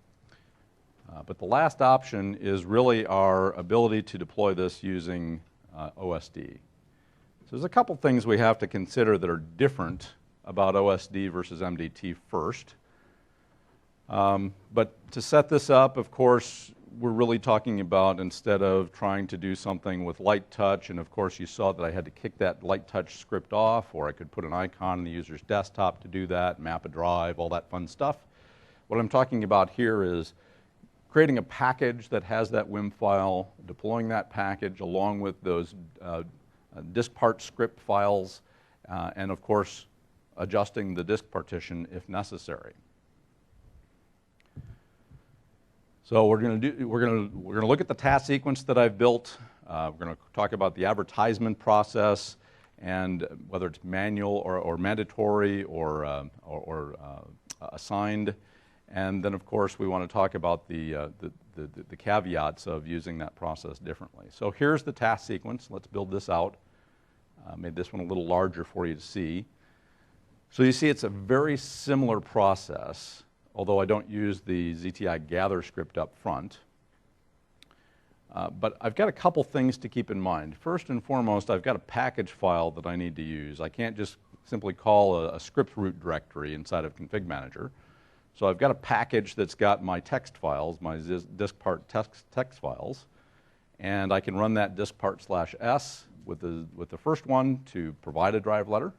But the last option is really our ability to deploy this using OSD. So there's a couple things we have to consider that are different about OSD versus MDT first. But to set this up, of course, we're really talking about, instead of trying to do something with light touch, and of course you saw that I had to kick that light touch script off, or I could put an icon on the user's desktop to do that, map a drive, all that fun stuff. What I'm talking about here is creating a package that has that WIM file, deploying that package along with those disk part script files, and of course adjusting the disk partition if necessary. So we're going to look at the task sequence that I've built. We're going to talk about the advertisement process and whether it's manual or mandatory or assigned. And then, of course, we want to talk about the caveats of using that process differently. So here's the task sequence. Let's build this out. Made this one a little larger for you to see. So you see it's a very similar process, although I don't use the ZTI gather script up front. But I've got a couple things to keep in mind. First and foremost, I've got a package file that I need to use. I can't just simply call a script root directory inside of Config Manager. So I've got a package that's got my text files, my disk part text files, and I can run that disk part /s with the first one to provide a drive letter.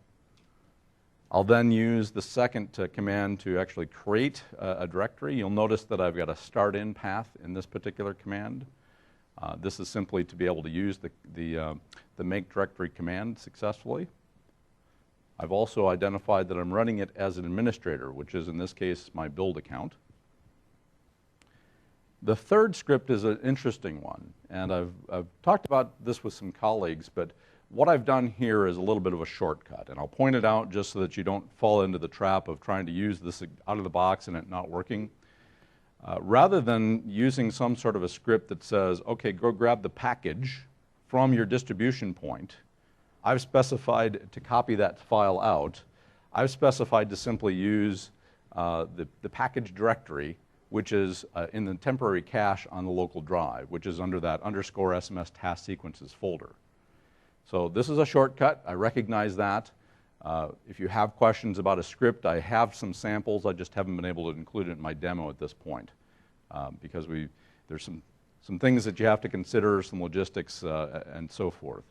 I'll then use the second command to actually create a directory. You'll notice that I've got a start in path in this particular command. This is simply to be able to use the make directory command successfully. I've also identified that I'm running it as an administrator, which is in this case my build account. The third script is an interesting one, and I've talked about this with some colleagues, but what I've done here is a little bit of a shortcut, and I'll point it out just so that you don't fall into the trap of trying to use this out of the box and it not working. Rather than using some sort of a script that says, okay, go grab the package from your distribution point, I've specified to copy that file out. I've specified to simply use the package directory, which is in the temporary cache on the local drive, which is under that _SMS task sequences folder. So this is a shortcut. I recognize that. If you have questions about a script, I have some samples. I just haven't been able to include it in my demo at this point because there's some things that you have to consider, some logistics and so forth.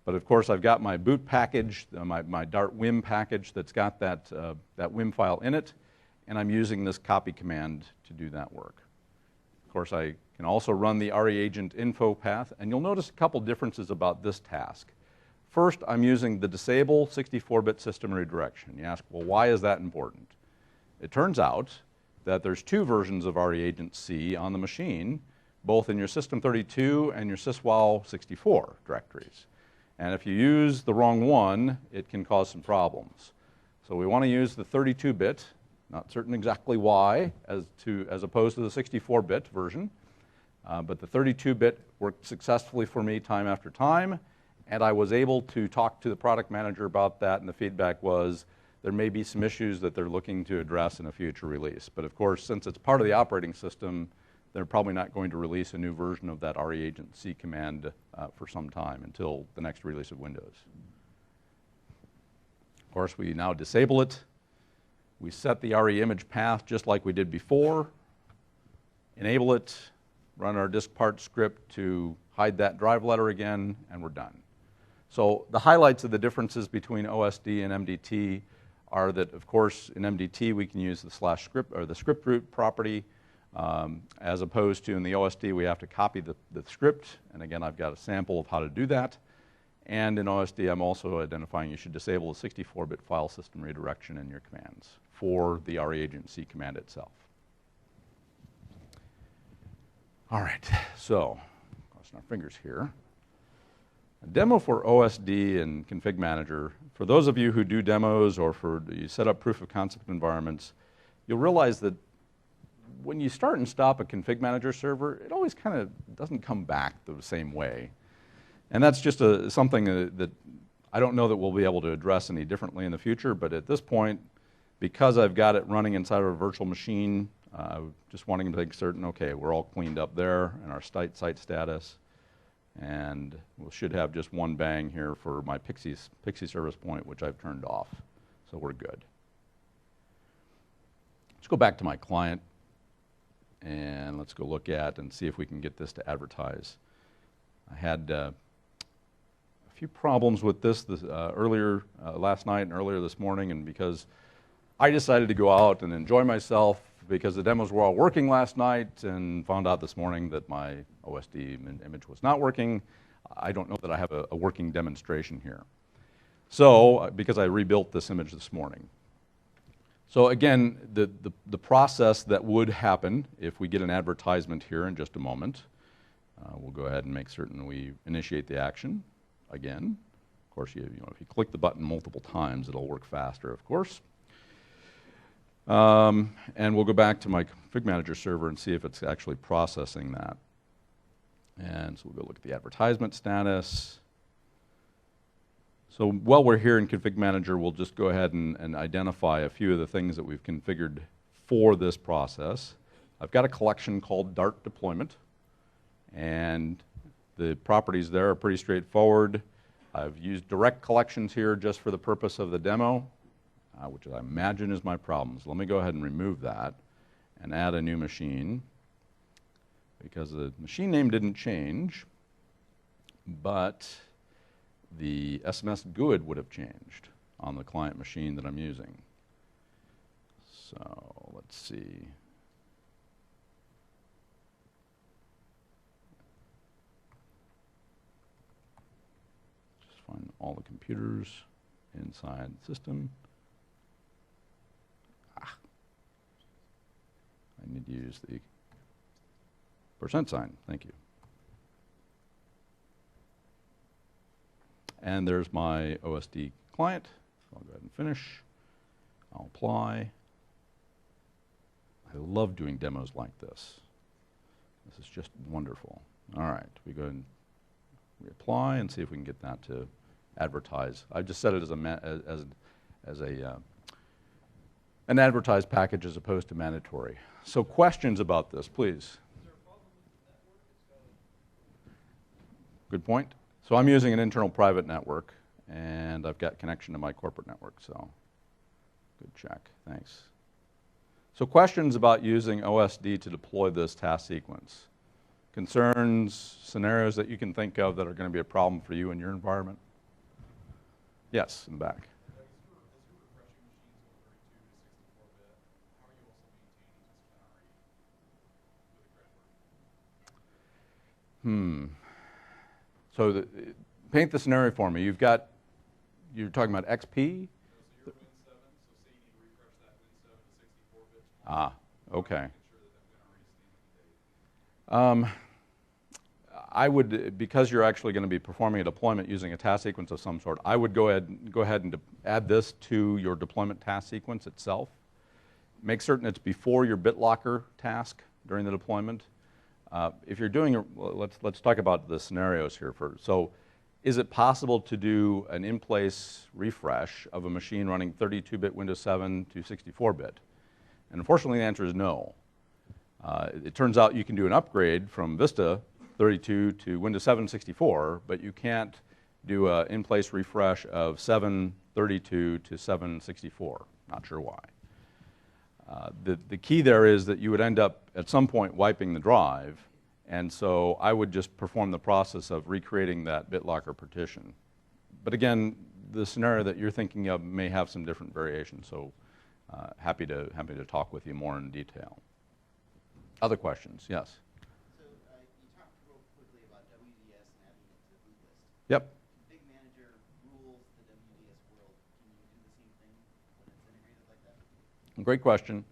But of course, I've got my boot package, my Dart WIM package that's got that WIM file in it, and I'm using this copy command to do that work. Of course, I can also run the reagent info path, and you'll notice a couple differences about this task. First, I'm using the disable 64-bit system redirection. You ask, well, why is that important? It turns out that there's two versions of reagent C on the machine, both in your System32 and your syswow64 directories. And if you use the wrong one, it can cause some problems. So we want to use the 32-bit, not certain exactly why, as opposed to the 64-bit version. But the 32-bit worked successfully for me time after time, and I was able to talk to the product manager about that, and the feedback was there may be some issues that they're looking to address in a future release. But of course, since it's part of the operating system, they're probably not going to release a new version of that reagent C command for some time until the next release of Windows. Of course, we now disable it. We set the RE image path just like we did before, enable it, run our disk part script to hide that drive letter again, and we're done. So the highlights of the differences between OSD and MDT are that, of course, in MDT we can use the /script or the script root property, as opposed to in the OSD we have to copy the script, and again I've got a sample of how to do that. And in OSD I'm also identifying you should disable the 64-bit file system redirection in your commands for the reagent C command itself. All right, so crossing our fingers here. A demo for OSD and Config Manager. For those of you who do demos or for you set up proof of concept environments, you'll realize that when you start and stop a Config Manager server, it always kind of doesn't come back the same way. And that's just something that I don't know that we'll be able to address any differently in the future, but at this point, because I've got it running inside of a virtual machine, just wanting to make certain, okay, we're all cleaned up there and our site status, and we should have just one bang here for my Pixie service point, which I've turned off, so we're good. Let's go back to my client, and let's go look at and see if we can get this to advertise. I had a few problems with this earlier last night and earlier this morning, and because I decided to go out and enjoy myself because the demos were all working last night and found out this morning that my OSD image was not working. I don't know that I have a working demonstration here. So, because I rebuilt this image this morning. So again, the process that would happen if we get an advertisement here in just a moment, we'll go ahead and make certain we initiate the action again. Of course, if you click the button multiple times, it'll work faster, of course. And we'll go back to my Config Manager server and see if it's actually processing that. And so we'll go look at the advertisement status. So while we're here in Config Manager, we'll just go ahead and identify a few of the things that we've configured for this process. I've got a collection called Dart Deployment, and the properties there are pretty straightforward. I've used direct collections here just for the purpose of the demo, which I imagine is my problem. So let me go ahead and remove that and add a new machine, because the machine name didn't change, but the SMS GUID would have changed on the client machine that I'm using. So let's see. Just find all the computers inside the system. I need to use the %sign. Thank you. And there's my OSD client. So I'll go ahead and finish. I'll apply. I love doing demos like this. This is just wonderful. All right, we go ahead and reapply and see if we can get that to advertise. I just set it as an advertised package as opposed to mandatory. So questions about this, please. Good point. So I'm using an internal private network, and I've got connection to my corporate network, so good check, thanks. So questions about using OSD to deploy this task sequence. Concerns, scenarios that you can think of that are going to be a problem for you in your environment? Yes, in the back. So paint the scenario for me. You're talking about XP? So you're Win 7, so say you need to refresh that Win 7 to 64 bits. Okay. Making sure that that I would, because you're actually going to be performing a deployment using a task sequence of some sort, I would go ahead and add this to your deployment task sequence itself. Make certain it's before your BitLocker task during the deployment. If you're doing, let's talk about the scenarios here first. So, is it possible to do an in-place refresh of a machine running 32-bit Windows 7 to 64-bit? And unfortunately, the answer is no. It turns out you can do an upgrade from Vista 32 to Windows 7 64, but you can't do an in-place refresh of 732 to 764. Not sure why. The key there is that you would end up at some point wiping the drive, and so I would just perform the process of recreating that BitLocker partition. But again, the scenario that you're thinking of may have some different variations, so happy to talk with you more in detail. Other questions? Yes? So you talked real quickly about WDS and adding it to the boot list. Yep. Config Manager rules the WDS world. Can you do the same thing when it's integrated like that? Great question.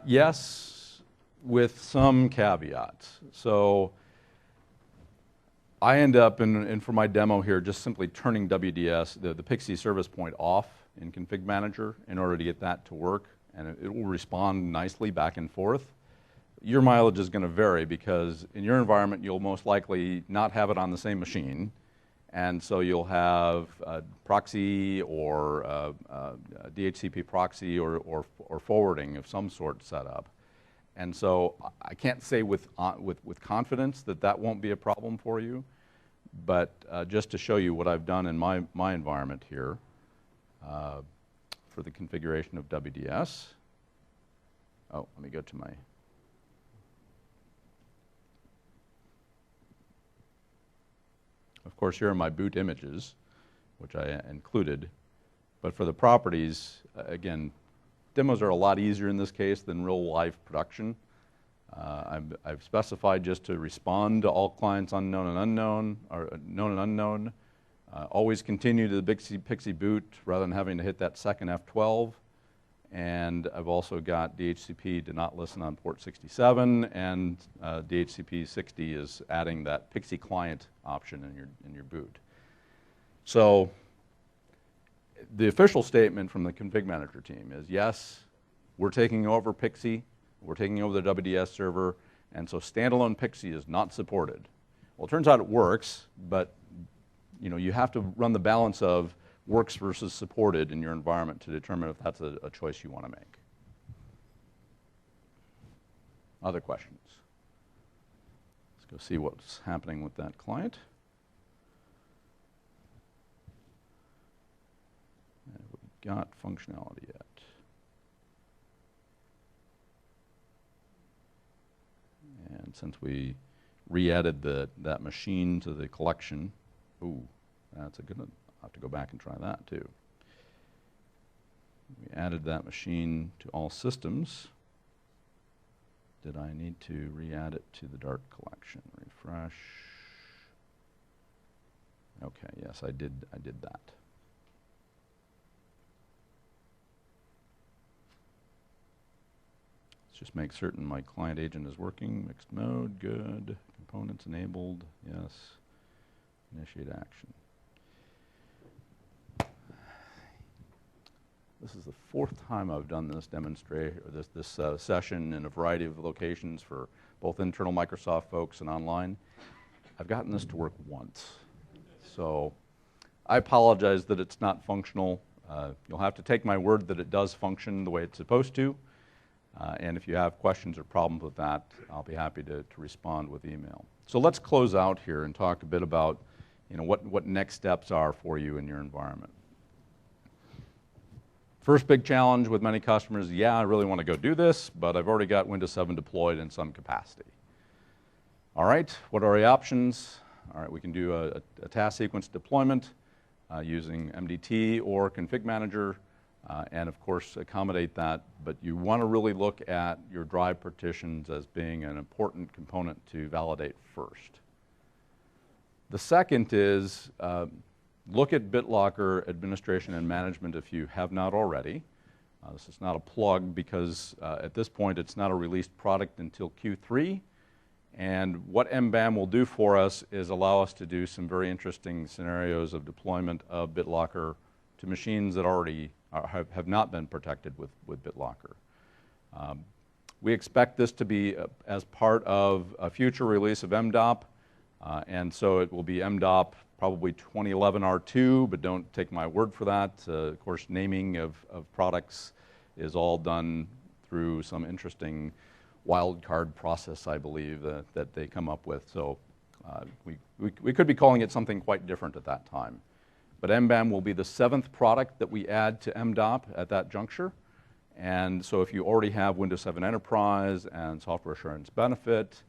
Yes, with some caveats. So I end up, for my demo here, just simply turning WDS, the Pixie service point, off in Config Manager in order to get that to work, and it will respond nicely back and forth. Your mileage is going to vary because in your environment, you'll most likely not have it on the same machine, And so you'll have a proxy or DHCP proxy or forwarding of some sort set up. And so I can't say with confidence that that won't be a problem for you, but just to show you what I've done in my environment here for the configuration of WDS. Oh, let me go to my... Of course, here are my boot images, which I included. But for the properties, again, demos are a lot easier in this case than real-life production. I've specified just to respond to all clients unknown and unknown, or known and unknown. Always continue to the Pixie boot rather than having to hit that second F12. And I've also got DHCP to not listen on port 67, and DHCP 60 is adding that Pixie client option in your boot. So the official statement from the config manager team is, yes, we're taking over Pixie, we're taking over the WDS server, and so standalone Pixie is not supported. Well, it turns out it works, but you have to run the balance of works versus supported in your environment to determine if that's a choice you want to make. Other questions? Let's go see what's happening with that client. Have we got functionality yet? And since we re-added that machine to the collection, ooh, that's a good one. I'll have to go back and try that too. We added that machine to all systems. Did I need to re-add it to the Dart collection? Refresh. Okay, yes, I did that. Let's just make certain my client agent is working. Mixed mode, good. Components enabled, yes. Initiate action. This is the fourth time I've done this demonstration, or this session in a variety of locations for both internal Microsoft folks and online. I've gotten this to work once. So I apologize that it's not functional. You'll have to take my word that it does function the way it's supposed to. And if you have questions or problems with that, I'll be happy to respond with email. So let's close out here and talk a bit about what next steps are for you in your environment. First big challenge with many customers, yeah, I really want to go do this, but I've already got Windows 7 deployed in some capacity. All right, what are the options? All right, we can do a task sequence deployment using MDT or config manager, and of course accommodate that, but you want to really look at your drive partitions as being an important component to validate first. The second is look at BitLocker administration and management if you have not already. This is not a plug because at this point it's not a released product until Q3. And what MBAM will do for us is allow us to do some very interesting scenarios of deployment of BitLocker to machines that already have not been protected with BitLocker. We expect this to be as part of a future release of MDOP, and so it will be MDOP probably 2011 R2, but don't take my word for that. Of course, naming of products is all done through some interesting wildcard process, I believe, that they come up with. So we could be calling it something quite different at that time. But MBAM will be the 7th product that we add to MDOP at that juncture. And so if you already have Windows 7 Enterprise and Software Assurance Benefit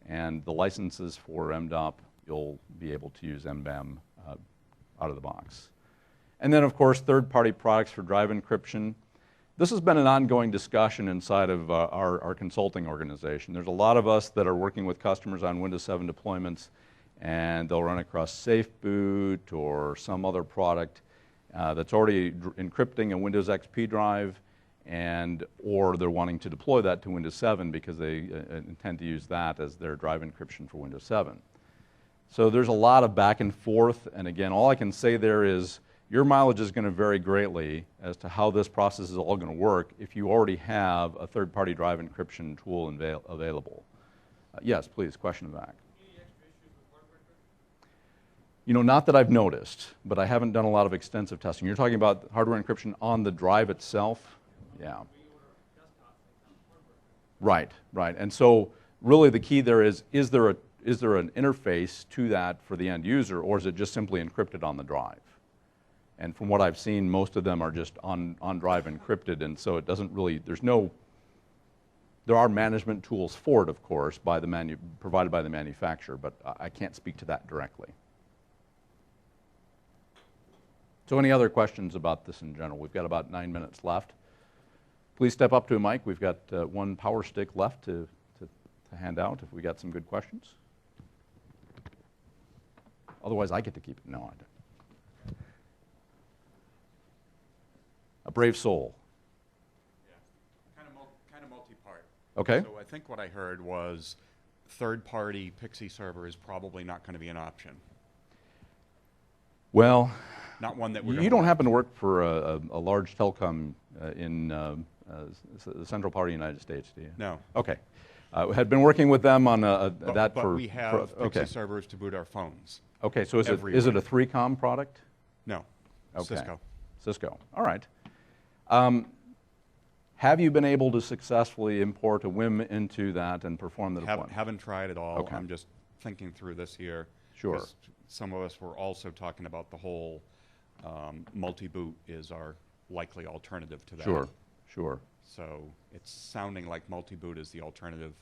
and the licenses for MDOP, you'll be able to use MBAM out of the box. And then, of course, third-party products for drive encryption. This has been an ongoing discussion inside of our consulting organization. There's a lot of us that are working with customers on Windows 7 deployments, and they'll run across SafeBoot or some other product that's already encrypting a Windows XP drive, or they're wanting to deploy that to Windows 7 because they intend to use that as their drive encryption for Windows 7. So there's a lot of back and forth, and again, all I can say there is your mileage is going to vary greatly as to how this process is all going to work if you already have a third-party drive encryption tool available. Yes, please, question back. Not that I've noticed, but I haven't done a lot of extensive testing. You're talking about hardware encryption on the drive itself? Yeah. Right. And so really the key there is there an interface to that for the end user, or is it just simply encrypted on the drive? And from what I've seen, most of them are just on drive encrypted, and so it doesn't really, there are management tools for it, of course, provided by the manufacturer, but I can't speak to that directly. So any other questions about this in general? We've got about 9 minutes left. Please step up to a mic. We've got one power stick left to hand out if we got some good questions. Otherwise, I get to keep it. No, I don't. A brave soul. Yeah, kind of multi-part. Okay. So I think what I heard was third-party Pixie server is probably not going to be an option. Well, not one that we're you gonna don't want. happen to work for a large telecom in the central part of the United States, do you? No. Okay. Had been working with them on But for. we have Pixie okay. servers to boot our phones. Okay, so is it everywhere. a 3Com product? No. Okay. Cisco. All right. Have you been able to successfully import a WIM into that and perform the deployment? Haven't tried at all. Okay. I'm just thinking through this here. Sure. 'Cause some of us were also talking about the whole multi-boot is our likely alternative to that. Sure. So it's sounding like multi-boot is the alternative,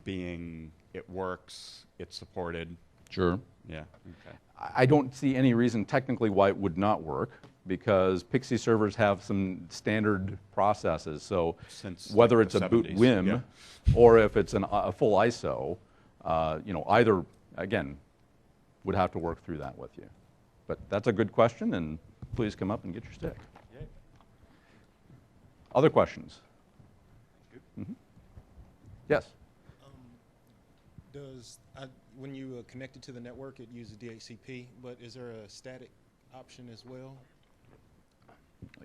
being it works, it's supported. Sure. Yeah. Okay. I don't see any reason technically why it would not work, because Pixie servers have some standard processes. So Since whether like it's the a boot 70s, WIM yeah. or if it's a full ISO, either, again, would have to work through that with you. But that's a good question, and please come up and get your stick. Yay. Other questions? Mm-hmm. Yes? When you connect it to the network, it uses DHCP, but is there a static option as well?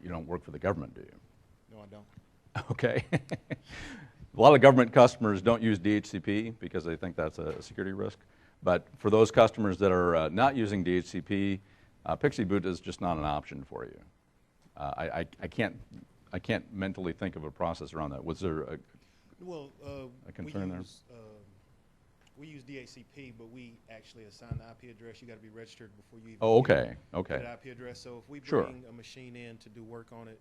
You don't work for the government, do you? No, I don't. Okay. A lot of government customers don't use DHCP because they think that's a security risk. But for those customers that are not using DHCP, Pixie Boot is just not an option for you. I can't mentally think of a process around that. Was there a concern there? We use DHCP, but we actually assign the IP address. You got to be registered before you even Okay. get an IP address. So if we Sure. bring a machine in to do work on it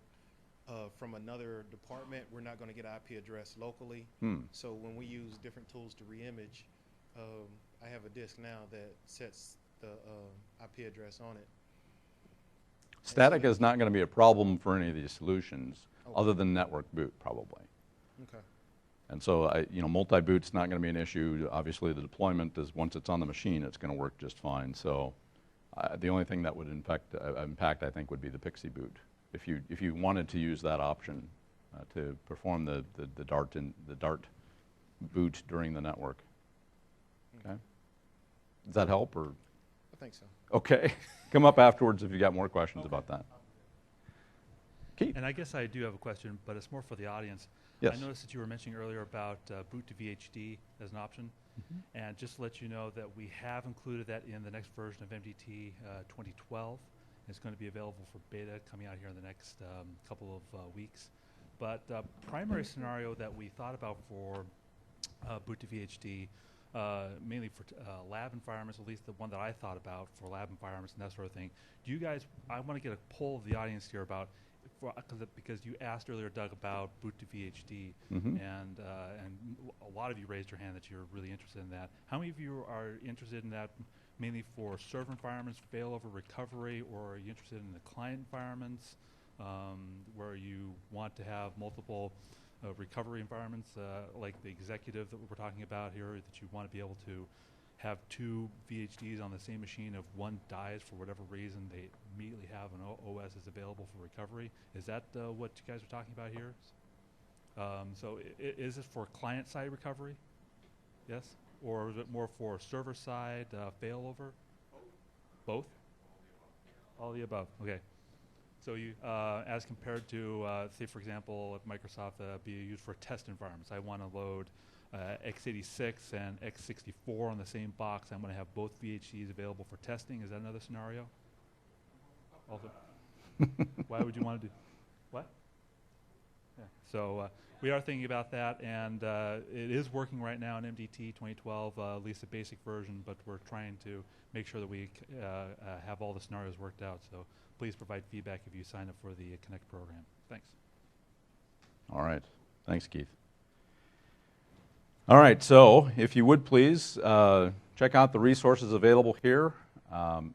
from another department, we're not going to get an IP address locally. So when we use different tools to reimage, I have a disk now that sets the IP address on it. Static is not going to be a problem for any of these solutions, other than network boot, probably. Okay. And so, multi-boot's not going to be an issue. Obviously, the deployment is once it's on the machine, it's going to work just fine. So, the only thing that would impact, I think, would be the Pixie boot. If you wanted to use that option to perform the Dart boot during the network. Okay. Does that help, or? I think so. Okay. Come up afterwards if you got more questions about that. Keith. And I guess I do have a question, but it's more for the audience. Yes. I noticed that you were mentioning earlier about boot to VHD as an option. And just to let you know that we have included that in the next version of MDT 2012. It's going to be available for beta coming out here in the next couple of weeks. But primary scenario that we thought about for boot to VHD, mainly for lab environments, at least the one that I thought about for lab environments and that sort of thing. Do you guys, I want to get a poll of the audience here about, because you asked earlier, Doug, about boot to VHD, and a lot of you raised your hand that you're really interested in that. How many of you are interested in that mainly for server environments, failover recovery, or are you interested in the client environments where you want to have multiple recovery environments, like the executive that we're talking about here, that you want to be able to have two VHDs on the same machine. If one dies for whatever reason, they immediately have an OS that's available for recovery. Is that what you guys are talking about here? So is this for client-side recovery? Yes? Or is it more for server-side failover? Both? All the above. Okay. So you, as compared to, say for example, if Microsoft be used for test environments, I want to load x86 and x64 on the same box. I'm going to have both VHDs available for testing. Is that another scenario? Also, why would you want to do what? Yeah. So we are thinking about that, and it is working right now in MDT 2012, at least the basic version. But we're trying to make sure that we have all the scenarios worked out. So please provide feedback if you sign up for the Connect program. Thanks. All right. Thanks, Keith. All right, so if you would please check out the resources available here.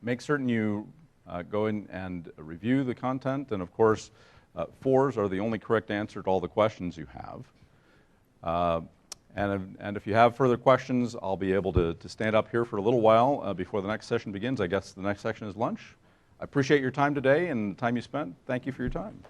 Make certain you go in and review the content, and of course, 4s are the only correct answer to all the questions you have. And if you have further questions, I'll be able to stand up here for a little while before the next session begins. I guess the next section is lunch. I appreciate your time today and the time you spent. Thank you for your time.